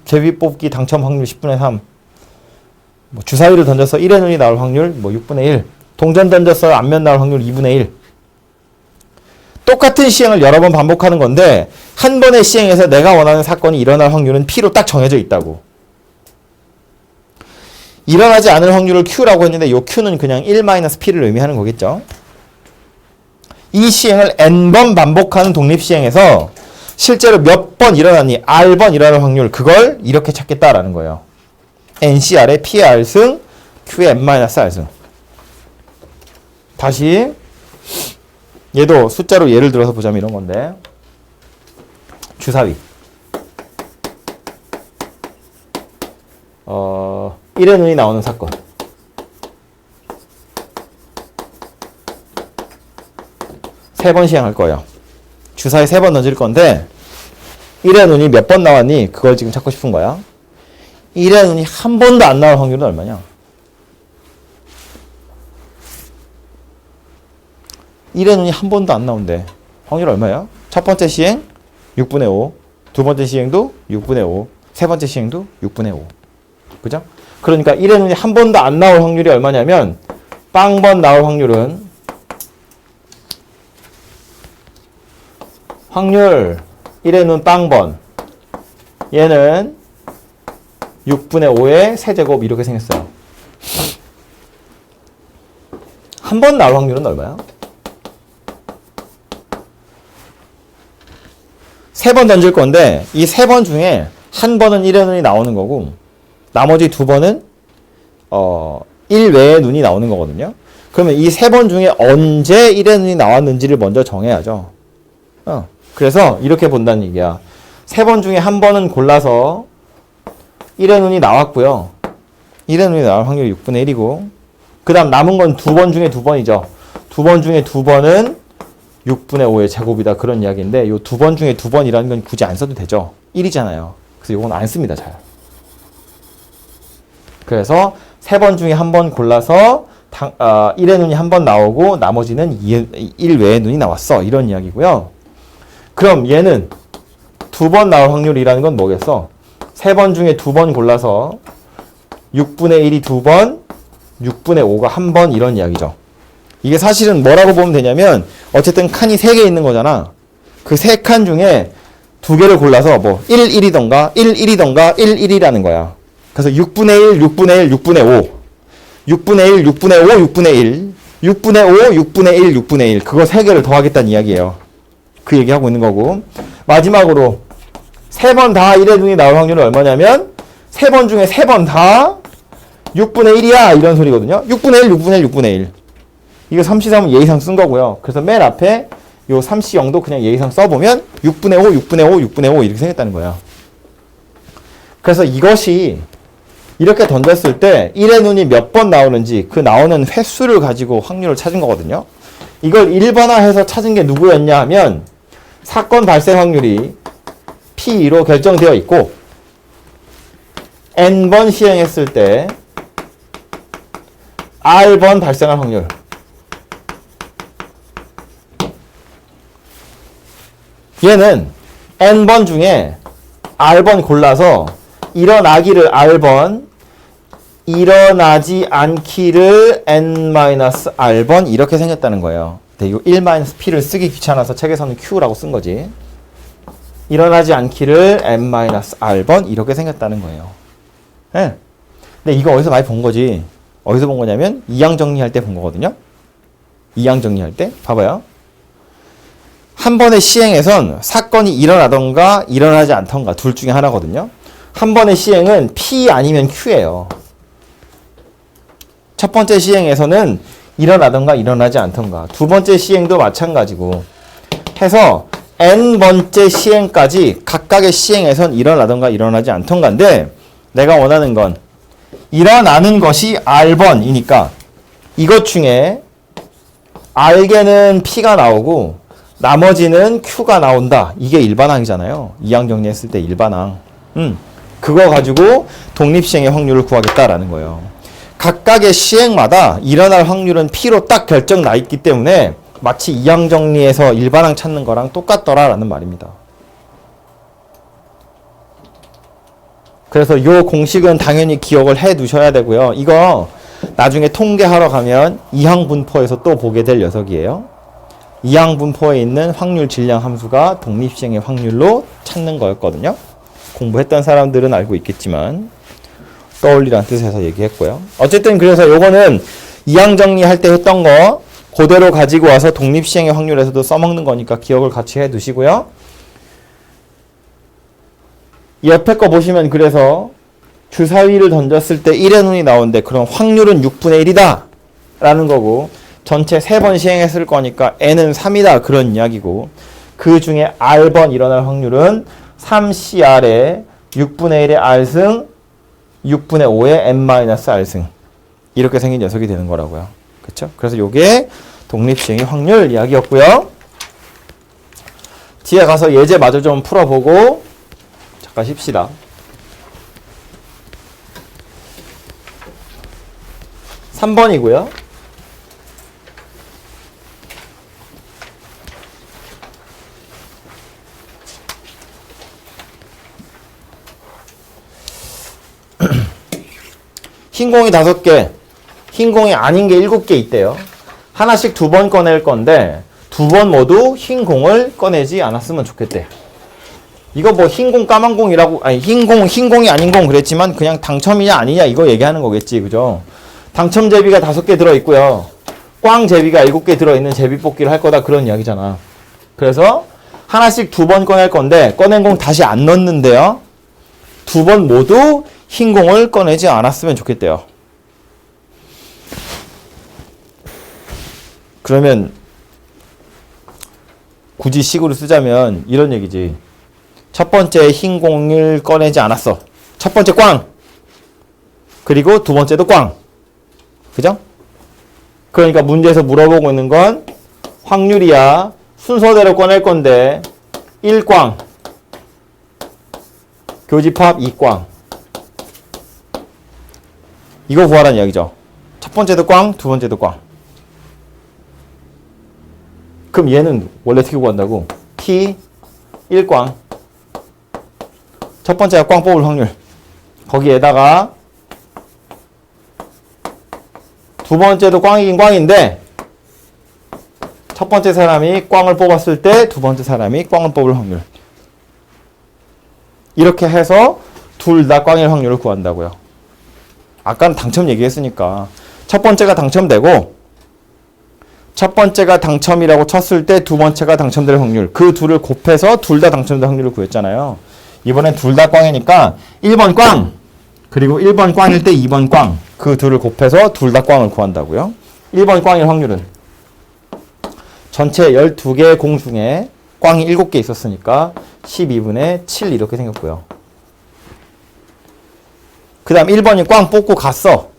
제비 뽑기 당첨 확률 10분의 3, 주사위를 던져서 1의 눈이 나올 확률 6분의 1, 동전 던져서 앞면 나올 확률 2분의 1. 똑같은 시행을 여러 번 반복하는 건데 한 번의 시행에서 내가 원하는 사건이 일어날 확률은 P로 딱 정해져 있다고. 일어나지 않을 확률을 Q라고 했는데 이 Q는 그냥 1-P를 의미하는 거겠죠. 이 시행을 N번 반복하는 독립시행에서 실제로 몇 번 일어나니 R번 일어날 확률, 그걸 이렇게 찾겠다라는 거예요. NCR의 P의 R승, Q의 N-R승. 다시 얘도 숫자로 예를 들어서 보자면 이런 건데 주사위 1의 눈이 나오는 사건. 세 번 시행할 거예요. 주사위 3번 던질 건데 1의 눈이 몇 번 나왔니? 그걸 지금 찾고 싶은 거야. 1의 눈이 한 번도 안 나올 확률은 얼마냐? 1의 눈이 한 번도 안 나온대. 확률 얼마야? 첫 번째 시행 6분의 5, 두 번째 시행도 6분의 5, 세 번째 시행도 6분의 5. 그죠? 그러니까 1의 눈이 한 번도 안 나올 확률이 얼마냐면 빵번 나올 확률은 확률 1의 눈 빵번, 얘는 6분의 5의 세제곱 이렇게 생겼어요. 한 번 나올 확률은 얼마야? 3번 던질 건데 이 3번 중에 한 번은 1의 눈이 나오는 거고 나머지 2번은 1 외의 눈이 나오는 거거든요. 그러면 이 3번 중에 언제 1의 눈이 나왔는지를 먼저 정해야죠. 그래서 이렇게 본다는 얘기야. 3번 중에 한 번은 골라서 1의 눈이 나왔고요. 1의 눈이 나올 확률이 6분의 1이고 그 다음 남은 건 2번 중에 2번이죠. 2번 중에 2번은 6분의 5의 제곱이다. 그런 이야기인데 이 2번 중에 2번이라는 건 굳이 안 써도 되죠. 1이잖아요. 그래서 이건 안 씁니다. 잘. 그래서 3번 중에 한 번 골라서 1의 눈이 한 번 나오고 나머지는 1 외의 눈이 나왔어. 이런 이야기고요. 그럼 얘는 2번 나올 확률이라는 건 뭐겠어? 3번 중에 2번 골라서 6분의 1이 2번, 6분의 5가 한 번 이런 이야기죠. 이게 사실은 뭐라고 보면 되냐면 어쨌든 칸이 3개 있는 거잖아. 그 3칸 중에 2개를 골라서 1, 1이던가 1, 1이던가 1, 1이라는 거야. 그래서 6분의 1, 6분의 1, 6분의 5, 6분의 1, 6분의 5, 6분의 1, 6분의 5, 6분의 1, 6분의 1 그거 3개를 더하겠다는 이야기예요. 그 얘기하고 있는 거고 마지막으로 3번 다 1의 눈이 나올 확률은 얼마냐면 3번 중에 3번 다 6분의 1이야 이런 소리거든요. 6분의 1, 6분의 1, 6분의 1 이거 3C3은 예의상 쓴 거고요. 그래서 맨 앞에 요 3C0도 그냥 예의상 써보면 6분의 5, 6분의 5, 6분의 5 이렇게 생겼다는 거예요. 그래서 이것이 이렇게 던졌을 때 1의 눈이 몇 번 나오는지 그 나오는 횟수를 가지고 확률을 찾은 거거든요. 이걸 일반화해서 찾은 게 누구였냐 하면 사건 발생 확률이 P로 결정되어 있고 N번 시행했을 때 R번 발생할 확률 얘는 N번 중에 R번 골라서 일어나기를 R번 일어나지 않기를 N-R번 이렇게 생겼다는 거예요. 근데 이거 1-P를 쓰기 귀찮아서 책에서는 Q라고 쓴 거지. 일어나지 않기를 N-R번 이렇게 생겼다는 거예요. 네. 근데 이거 어디서 많이 본 거지? 어디서 본 거냐면 이항 정리할 때 본 거거든요. 이항 정리할 때 봐봐요. 한 번의 시행에선 사건이 일어나던가 일어나지 않던가 둘 중에 하나거든요. 한 번의 시행은 P 아니면 Q예요. 첫 번째 시행에서는 일어나던가 일어나지 않던가 두 번째 시행도 마찬가지고 해서 N번째 시행까지 각각의 시행에선 일어나던가 일어나지 않던가인데 내가 원하는 건 일어나는 것이 R번이니까 이것 중에 R개는 P가 나오고 나머지는 Q가 나온다. 이게 일반항이잖아요. 이항 정리했을 때 일반항. 그거 가지고 독립시행의 확률을 구하겠다라는 거예요. 각각의 시행마다 일어날 확률은 P로 딱 결정 나 있기 때문에 마치 이항 정리에서 일반항 찾는 거랑 똑같더라라는 말입니다. 그래서 요 공식은 당연히 기억을 해 두셔야 되고요. 이거 나중에 통계하러 가면 이항 분포에서 또 보게 될 녀석이에요. 이항 분포에 있는 확률 질량 함수가 독립시행의 확률로 찾는 거였거든요. 공부했던 사람들은 알고 있겠지만 떠올리라는 뜻에서 얘기했고요. 어쨌든 그래서 요거는 이항 정리할 때 했던 거 그대로 가지고 와서 독립시행의 확률에서도 써먹는 거니까 기억을 같이 해 두시고요. 옆에 거 보시면 그래서 주사위를 던졌을 때 1의 눈이 나오는데 그럼 확률은 6분의 1이다 라는 거고 전체 3번 시행했을 거니까 n은 3이다 그런 이야기고 그 중에 r번 일어날 확률은 3CR에 6분의 1의 r승 6분의 5의 n-r승 이렇게 생긴 녀석이 되는 거라고요. 그렇죠? 그래서 요게 독립시행의 확률 이야기였고요. 뒤에 가서 예제 마저 좀 풀어보고 잠깐 쉽시다. 3번이고요. 흰 공이 5개, 흰 공이 아닌 게 7개 있대요. 하나씩 2번 꺼낼 건데 2번 모두 흰 공을 꺼내지 않았으면 좋겠대. 이거 뭐 흰 공, 까만 공이라고, 아니 흰 공이 아닌 공 그랬지만 그냥 당첨이냐 아니냐 이거 얘기하는 거겠지, 그죠? 당첨 제비가 5개 들어있고요. 꽝 제비가 7개 들어있는 제비 뽑기를 할 거다 그런 이야기잖아. 그래서 하나씩 2번 꺼낼 건데 꺼낸 공 다시 안 넣는데요. 2번 모두 흰 공을 꺼내지 않았으면 좋겠대요. 그러면 굳이 식으로 쓰자면 이런 얘기지. 첫 번째 흰 공을 꺼내지 않았어. 첫 번째 꽝. 그리고 두 번째도 꽝. 그죠? 그러니까 문제에서 물어보고 있는 건 확률이야. 순서대로 꺼낼 건데 1꽝. 교집합 2꽝. 이거 구하라는 이야기죠. 첫 번째도 꽝, 두 번째도 꽝. 그럼 얘는 원래 어떻게 구한다고? P 1꽝. 첫 번째가 꽝 뽑을 확률. 거기에다가 두 번째도 꽝이긴 꽝인데 첫 번째 사람이 꽝을 뽑았을 때 두 번째 사람이 꽝을 뽑을 확률. 이렇게 해서 둘 다 꽝일 확률을 구한다고요. 아까는 당첨 얘기했으니까 첫 번째가 당첨되고 첫 번째가 당첨이라고 쳤을 때 두 번째가 당첨될 확률. 그 둘을 곱해서 둘 다 당첨될 확률을 구했잖아요. 이번엔 둘 다 꽝이니까 1번 꽝 그리고 1번 꽝일 때 2번 꽝 그 둘을 곱해서 둘 다 꽝을 구한다고요. 1번 꽝일 확률은 전체 12개의 공 중에 꽝이 7개 있었으니까 12분의 7 이렇게 생겼고요. 그 다음 1번이 꽝 뽑고 갔어.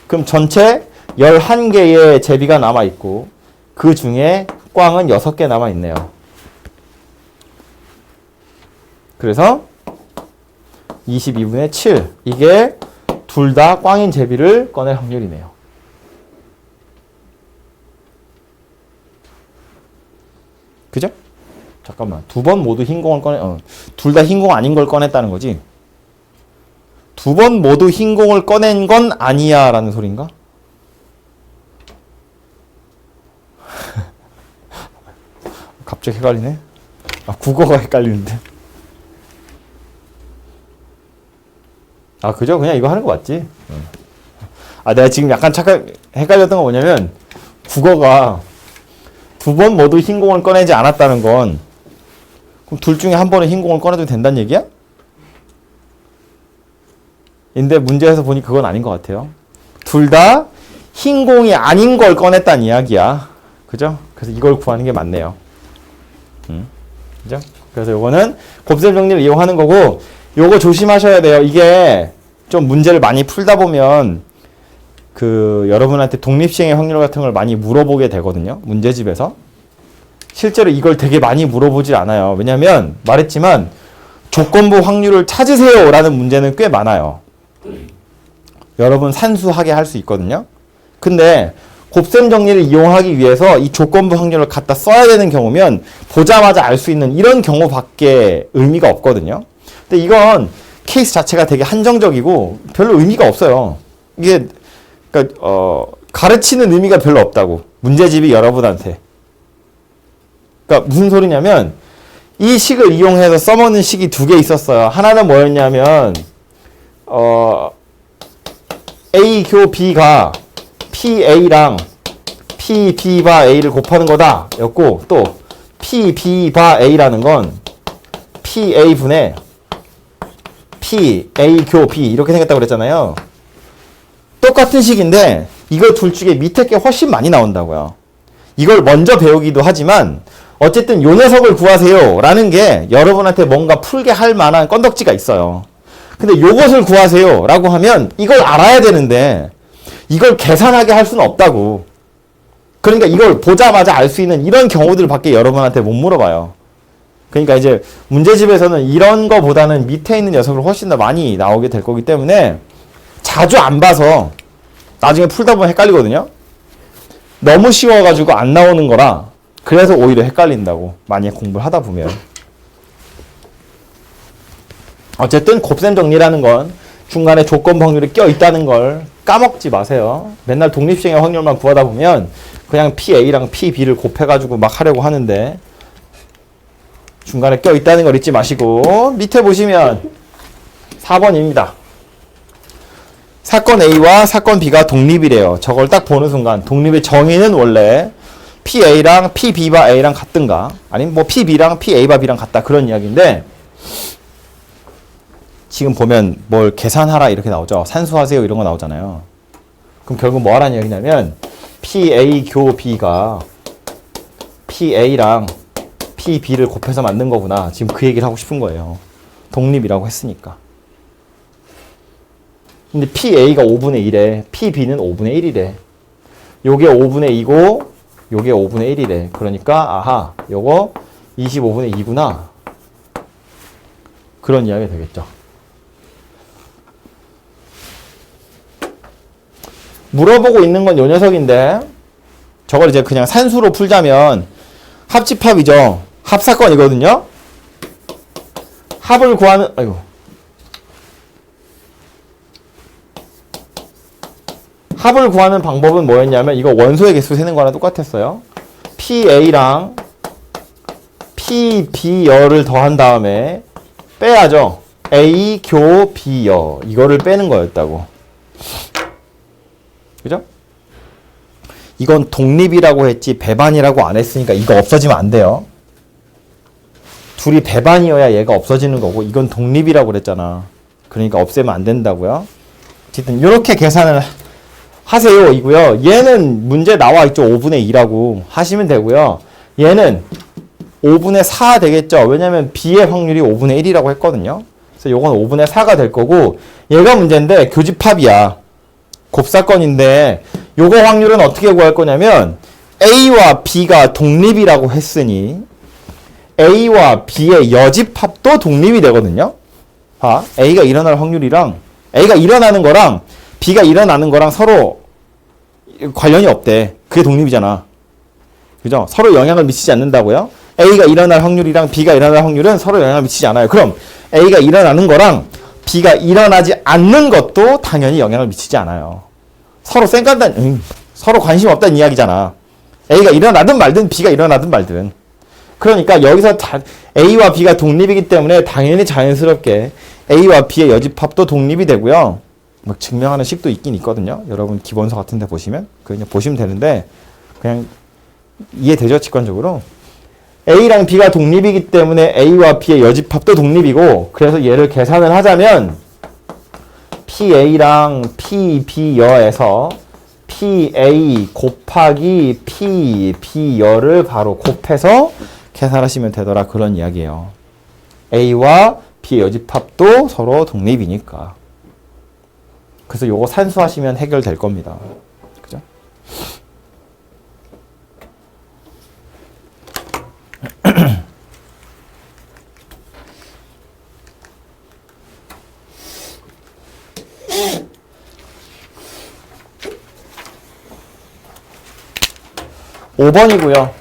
그럼 전체 11개의 제비가 남아있고 그 중에 꽝은 6개 남아있네요. 그래서 22분의 7 이게 둘 다 꽝인 제비를 꺼낼 확률이네요. 그죠? 잠깐만. 두 번 모두 흰 공을 둘 다 흰 공 아닌 걸 꺼냈다는 거지. 두 번 모두 흰 공을 꺼낸 건 아니야 라는 소린가? 갑자기 헷갈리네. 국어가 헷갈리는데. 그죠? 그냥 이거 하는 거 맞지? 내가 지금 약간 헷갈렸던 거 뭐냐면 국어가 두 번 모두 흰 공을 꺼내지 않았다는 건 그럼 둘 중에 한 번은 흰 공을 꺼내도 된다는 얘기야? 근데 문제에서 보니 그건 아닌 것 같아요. 둘 다 흰 공이 아닌 걸 꺼냈다는 이야기야. 그죠? 그래서 이걸 구하는 게 맞네요. 그죠? 그래서 요거는 곱셈 정리를 이용하는 거고 요거 조심하셔야 돼요. 이게 좀 문제를 많이 풀다 보면 여러분한테 독립시행의 확률 같은 걸 많이 물어보게 되거든요. 문제집에서. 실제로 이걸 되게 많이 물어보질 않아요. 왜냐면 말했지만 조건부 확률을 찾으세요 라는 문제는 꽤 많아요. 여러분 산수하게 할 수 있거든요. 근데 곱셈 정리를 이용하기 위해서 이 조건부 확률을 갖다 써야 되는 경우면 보자마자 알 수 있는 이런 경우밖에 의미가 없거든요. 근데 이건 케이스 자체가 되게 한정적이고 별로 의미가 없어요. 이게 그러니까 가르치는 의미가 별로 없다고. 문제집이 여러분한테. 그러니까 무슨 소리냐면 이 식을 이용해서 써먹는 식이 두 개 있었어요. 하나는 뭐였냐면 A 교 B가 PA랑 PB 바 A를 곱하는 거다 였고, 또 PB 바 A라는 건 PA분의 PA 교 B 이렇게 생겼다고 그랬잖아요. 똑같은 식인데 이거 둘 중에 밑에 게 훨씬 많이 나온다고요. 이걸 먼저 배우기도 하지만 어쨌든 요 녀석을 구하세요 라는 게 여러분한테 뭔가 풀게 할 만한 건덕지가 있어요. 근데 요것을 구하세요 라고 하면 이걸 알아야 되는데 이걸 계산하게 할 수는 없다고. 그러니까 이걸 보자마자 알 수 있는 이런 경우들 밖에 여러분한테 못 물어봐요. 그러니까 이제 문제집에서는 이런 거보다는 밑에 있는 녀석을 훨씬 더 많이 나오게 될 거기 때문에 자주 안 봐서 나중에 풀다 보면 헷갈리거든요. 너무 쉬워가지고 안 나오는 거라 그래서 오히려 헷갈린다고. 만약 공부를 하다 보면. 어쨌든 곱셈 정리라는 건 중간에 조건 확률이 껴있다는 걸 까먹지 마세요. 맨날 독립시행의 확률만 구하다 보면 그냥 PA랑 PB를 곱해가지고 막 하려고 하는데 중간에 껴있다는 걸 잊지 마시고 밑에 보시면 4번입니다. 사건 A와 사건 B가 독립이래요. 저걸 딱 보는 순간 독립의 정의는 원래 PA랑 PB 바 A랑 같든가 아니면 뭐 PB랑 PA 바 B랑 같다 그런 이야기인데 지금 보면 뭘 계산하라 이렇게 나오죠. 산수하세요 이런 거 나오잖아요. 그럼 결국 뭐 하라는 이야기냐면 PA 교 B가 PA랑 PB를 곱해서 만든 거구나. 지금 그 얘기를 하고 싶은 거예요. 독립이라고 했으니까. 근데 PA가 5분의 1에 PB는 5분의 1이래. 요게 5분의 2고 요게 5분의 1이래. 그러니까 아하 요거 25분의 2구나. 그런 이야기가 되겠죠. 물어보고 있는 건 요 녀석인데 저걸 이제 그냥 산수로 풀자면 합집합이죠. 합사건이거든요. 합을 구하는 합을 구하는 방법은 뭐였냐면 이거 원소의 개수 세는 거랑 똑같았어요. PA랑 PB여를 더한 다음에 빼야죠. A 교 B여 이거를 빼는 거였다고. 그죠? 이건 독립이라고 했지 배반이라고 안 했으니까 이거 없어지면 안 돼요. 둘이 배반이어야 얘가 없어지는 거고 이건 독립이라고 그랬잖아. 그러니까 없애면 안 된다고요. 어쨌든 이렇게 계산을 하세요 이고요. 얘는 문제 나와 있죠. 5분의 2라고 하시면 되고요. 얘는 5분의 4 되겠죠. 왜냐면 B의 확률이 5분의 1이라고 했거든요. 그래서 요건 5분의 4가 될 거고 얘가 문제인데 교집합이야. 곱사건인데 요거 확률은 어떻게 구할 거냐면 A와 B가 독립이라고 했으니 A와 B의 여집합도 독립이 되거든요. A가 일어날 확률이랑 A가 일어나는 거랑 B가 일어나는 거랑 서로 관련이 없대. 그게 독립이잖아. 그죠? 서로 영향을 미치지 않는다고요? A가 일어날 확률이랑 B가 일어날 확률은 서로 영향을 미치지 않아요. 그럼 A가 일어나는 거랑 B가 일어나지 않는 것도 당연히 영향을 미치지 않아요. 서로 서로 관심 없다는 이야기잖아. A가 일어나든 말든 B가 일어나든 말든. 그러니까 여기서 A와 B가 독립이기 때문에 당연히 자연스럽게 A와 B의 여집합도 독립이 되고요. 막 증명하는 식도 있긴 있거든요. 여러분 기본서 같은 데 보시면 그냥 보시면 되는데 그냥 이해되죠? 직관적으로. A랑 B가 독립이기 때문에 A와 B의 여집합도 독립이고 그래서 얘를 계산을 하자면 PA랑 PB여에서 PA 곱하기 PB여를 바로 곱해서 계산하시면 되더라 그런 이야기예요. A와 B의 여집합도 서로 독립이니까. 그래서 요거 산수하시면 해결될 겁니다. 그죠? 5번이고요.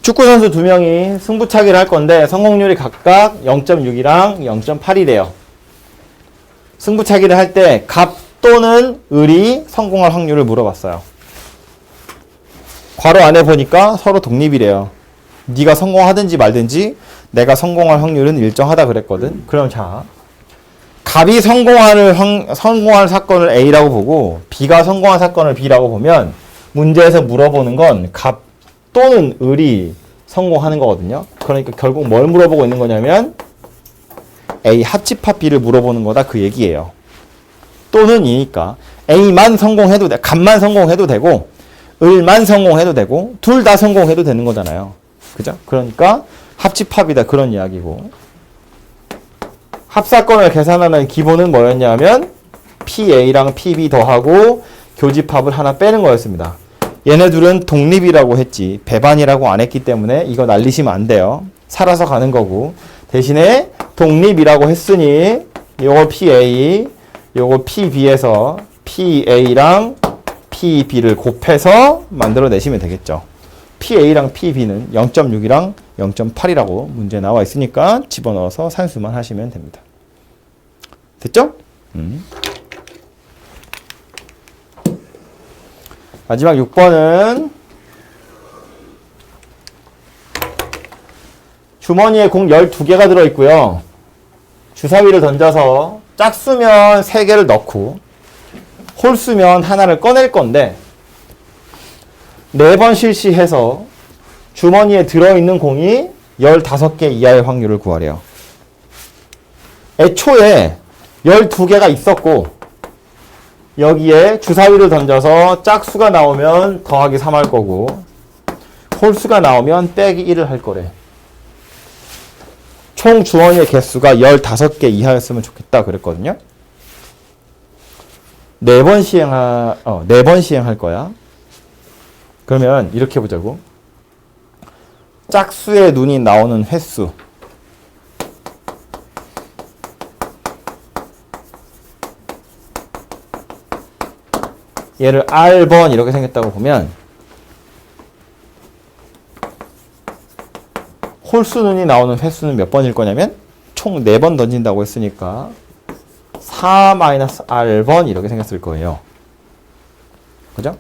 축구선수 2명이 승부차기를 할 건데 성공률이 각각 0.6이랑 0.8이래요. 승부차기를 할 때 갑 또는 을이 성공할 확률을 물어봤어요. 괄호 안에 보니까 서로 독립이래요. 네가 성공하든지 말든지 내가 성공할 확률은 일정하다 그랬거든. 그럼 자, 갑이 성공할 사건을 A라고 보고 B가 성공한 사건을 B라고 보면 문제에서 물어보는 건 갑 또는 을이 성공하는 거거든요. 그러니까 결국 뭘 물어보고 있는 거냐면 A 합집합 B를 물어보는 거다 그 얘기예요. 또는 이니까 A만 성공해도 돼, 갑만 성공해도 되고 을만 성공해도 되고 둘 다 성공해도 되는 거잖아요. 그죠? 그러니까 합집합이다 그런 이야기고, 합사건을 계산하는 기본은 뭐였냐면 PA랑 PB 더하고 교집합을 하나 빼는 거였습니다. 얘네들은 독립이라고 했지 배반이라고 안 했기 때문에 이거 날리시면 안 돼요. 살아서 가는 거고, 대신에 독립이라고 했으니 요거 PA, 요거 PB에서 PA랑 PB를 곱해서 만들어내시면 되겠죠. PA랑 PB는 0.6이랑 0.8이라고 문제에 나와 있으니까 집어넣어서 산수만 하시면 됩니다. 됐죠? 마지막 6번은 주머니에 공 12개가 들어있고요. 주사위를 던져서 짝수면 3개를 넣고 홀수면 하나를 꺼낼 건데 4번 실시해서 주머니에 들어있는 공이 15개 이하의 확률을 구하래요. 애초에 12개가 있었고 여기에 주사위를 던져서 짝수가 나오면 더하기 3 할 거고 홀수가 나오면 빼기 1을 할 거래. 총 주머니의 개수가 15개 이하였으면 좋겠다 그랬거든요. 4번 시행할 거야. 그러면 이렇게 보자고. 짝수의 눈이 나오는 횟수. 얘를 R번 이렇게 생겼다고 보면 홀수 눈이 나오는 횟수는 몇 번일 거냐면 총 4번 던진다고 했으니까 4-R번 이렇게 생겼을 거예요. 그죠?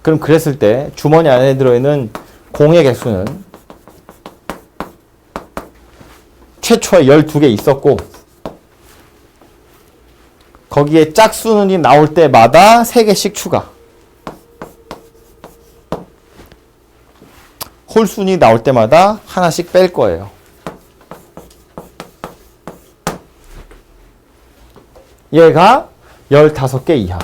그럼 그랬을 때 주머니 안에 들어있는 공의 개수는 최초에 12개 있었고 거기에 짝수눈이 나올 때마다 3개씩 추가. 홀수눈이 나올 때마다 하나씩 뺄 거예요. 얘가 15개 이하.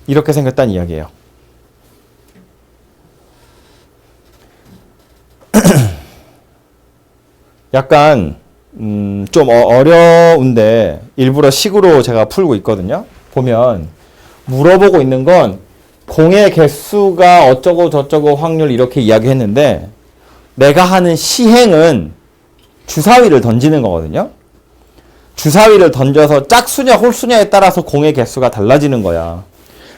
이렇게 생겼다는 이야기예요. 약간 좀 어려운데 일부러 식으로 제가 풀고 있거든요. 보면 물어보고 있는 건 공의 개수가 어쩌고 저쩌고 확률 이렇게 이야기했는데 내가 하는 시행은 주사위를 던지는 거거든요. 주사위를 던져서 짝수냐 홀수냐에 따라서 공의 개수가 달라지는 거야.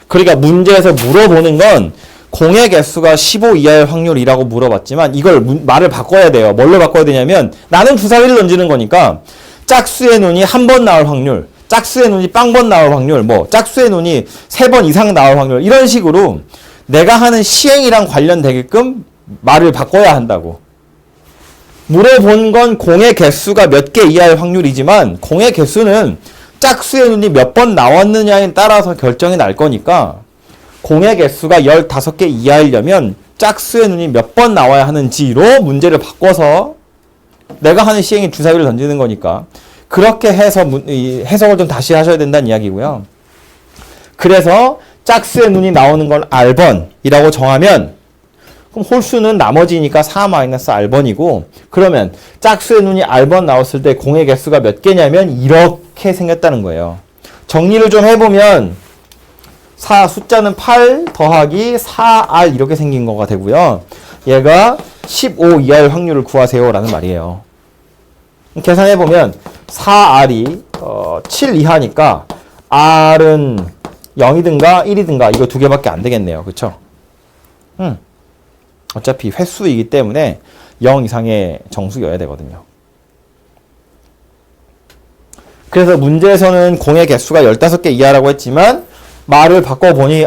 그러니까 문제에서 물어보는 건 공의 개수가 15 이하의 확률이라고 물어봤지만 이걸 말을 바꿔야 돼요. 뭘로 바꿔야 되냐면 나는 주사위를 던지는 거니까 짝수의 눈이 한 번 나올 확률, 짝수의 눈이 빵번 나올 확률, 짝수의 눈이 3번 이상 나올 확률 이런 식으로 내가 하는 시행이랑 관련되게끔 말을 바꿔야 한다고. 물어본 건 공의 개수가 몇 개 이하의 확률이지만 공의 개수는 짝수의 눈이 몇 번 나왔느냐에 따라서 결정이 날 거니까 공의 개수가 15개 이하이려면 짝수의 눈이 몇 번 나와야 하는지로 문제를 바꿔서 내가 하는 시행이 주사위를 던지는 거니까 그렇게 해서 해석을 좀 다시 하셔야 된다는 이야기고요. 그래서 짝수의 눈이 나오는 걸 R번이라고 정하면 그럼 홀수는 나머지니까 4-R번이고, 그러면 짝수의 눈이 R번 나왔을 때 공의 개수가 몇 개냐면 이렇게 생겼다는 거예요. 정리를 좀 해보면 숫자는 8 더하기 4R 이렇게 생긴 거가 되고요. 얘가 15 이하일 확률을 구하세요 라는 말이에요. 계산해보면 4R이 7 이하니까 R은 0이든가 1이든가 이거 두 개밖에 안 되겠네요. 그쵸? 어차피 횟수이기 때문에 0 이상의 정수여야 되거든요. 그래서 문제에서는 공의 개수가 15개 이하라고 했지만 말을 바꿔보니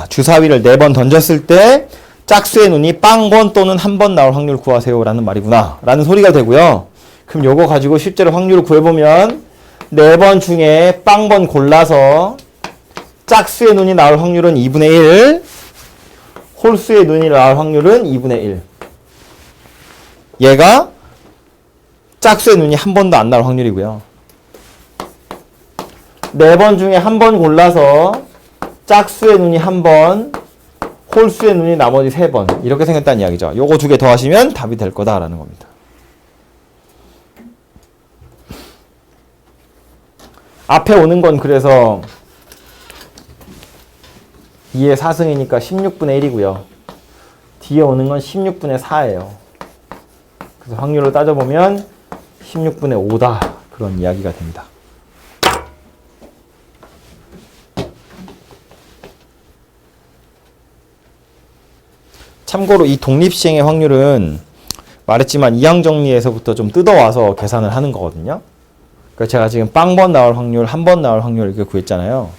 주사위를 4번 던졌을 때 짝수의 눈이 빵번 또는 한 번 나올 확률 구하세요 라는 말이구나 라는 소리가 되고요. 그럼 요거 가지고 실제로 확률을 구해보면 4번 중에 빵번 골라서 짝수의 눈이 나올 확률은 2분의 1, 홀수의 눈이 나올 확률은 2분의 1. 얘가 짝수의 눈이 한 번도 안 나올 확률이고요. 4번 중에 한 번 골라서 짝수의 눈이 한 번, 홀수의 눈이 나머지 3번 이렇게 생겼다는 이야기죠. 요거 두 개 더하시면 답이 될 거다라는 겁니다. 앞에 오는 건 그래서 2의 4승이니까 16분의 1이고요. 뒤에 오는 건 16분의 4예요. 그래서 확률을 따져보면 16분의 5다. 그런 이야기가 됩니다. 참고로 이 독립시행의 확률은 말했지만 이항정리에서부터 좀 뜯어와서 계산을 하는 거거든요. 그러니까 제가 지금 빵번 나올 확률, 한 번 나올 확률 이렇게 구했잖아요.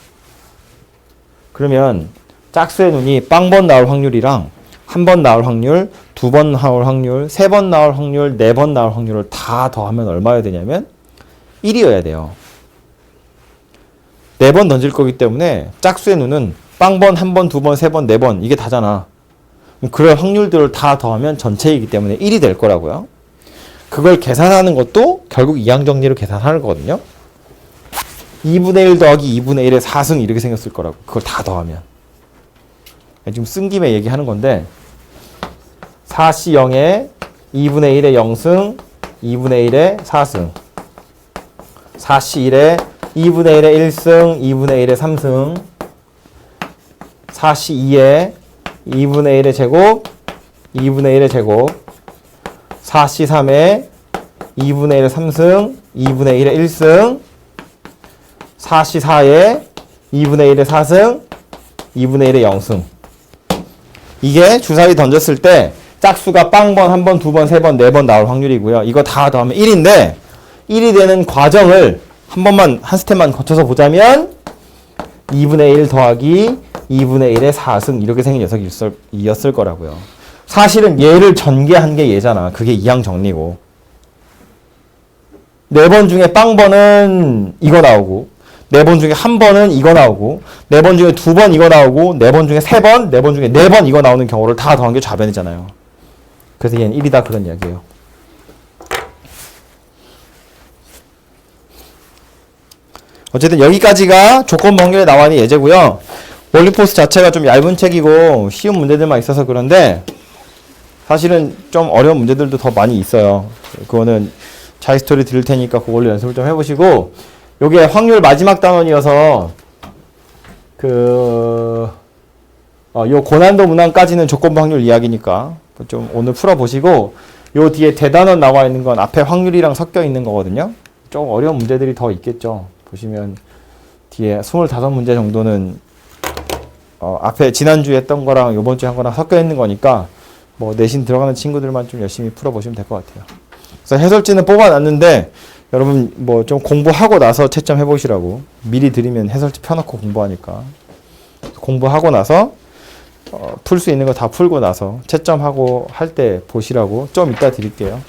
그러면 짝수의 눈이 빵번 나올 확률이랑 한 번 나올 확률, 2번 나올 확률, 3번 나올 확률, 4번 나올 확률을 다 더하면 얼마여야 되냐면 1이어야 돼요. 4번 던질 거기 때문에 짝수의 눈은 빵번, 한 번, 2번, 3번, 4번 이게 다잖아. 그럴 확률들을 다 더하면 전체이기 때문에 1이 될 거라고요. 그걸 계산하는 것도 결국 이항정리로 계산하는 거거든요. 2분의 1 더하기 2분의 1의 4승 이렇게 생겼을 거라고. 그걸 다 더하면. 지금 쓴 김에 얘기하는 건데 4C 0에 2분의 1의 0승, 2분의 1의 4승 4C 1에 2분의 1의 1승, 2분의 1의 3승 4C 2에 2분의 1의 제곱, 2분의 1의 제곱 4C 3에 2분의 1의 3승, 2분의 1의 1승 4C 4에 2분의 1의 4승, 2분의 1의 0승 이게 주사위 던졌을 때 짝수가 빵번, 한 번, 2번, 3번, 4번 나올 확률이고요. 이거 다 더하면 1인데 1이 되는 과정을 한 스텝만 거쳐서 보자면 2분의 1 더하기 2분의 1의 4승 이렇게 생긴 녀석이었을 거라고요. 사실은 얘를 전개한 게 얘잖아. 그게 이항정리고 4번 중에 빵번은 이거 나오고 4번 중에 한 번은 이거 나오고 4번 중에 2번 이거 나오고 4번 중에 3번, 4번 중에 4번 이거 나오는 경우를 다 더한 게 좌변이잖아요. 그래서 얘는 1이다 그런 이야기예요. 어쨌든 여기까지가 조건부 확률에 나와있는 예제고요. 원리포스 자체가 좀 얇은 책이고 쉬운 문제들만 있어서 그런데 사실은 좀 어려운 문제들도 더 많이 있어요. 그거는 자이스토리 드릴 테니까 그걸로 연습을 좀 해보시고 요게 확률 마지막 단원이어서 요 고난도 문항까지는 조건부 확률 이야기니까 좀 오늘 풀어보시고 요 뒤에 대단원 나와 있는 건 앞에 확률이랑 섞여 있는 거거든요. 좀 어려운 문제들이 더 있겠죠. 보시면 뒤에 25문제 정도는 앞에 지난주에 했던 거랑 요번 주에 한 거랑 섞여 있는 거니까 뭐 내신 들어가는 친구들만 좀 열심히 풀어보시면 될 것 같아요. 그래서 해설지는 뽑아놨는데 여러분 뭐 좀 공부하고 나서 채점 해보시라고 미리 드리면 해설지 펴놓고 공부하니까 공부하고 나서 풀 수 있는 거 다 풀고 나서 채점하고 할 때 보시라고 좀 이따 드릴게요.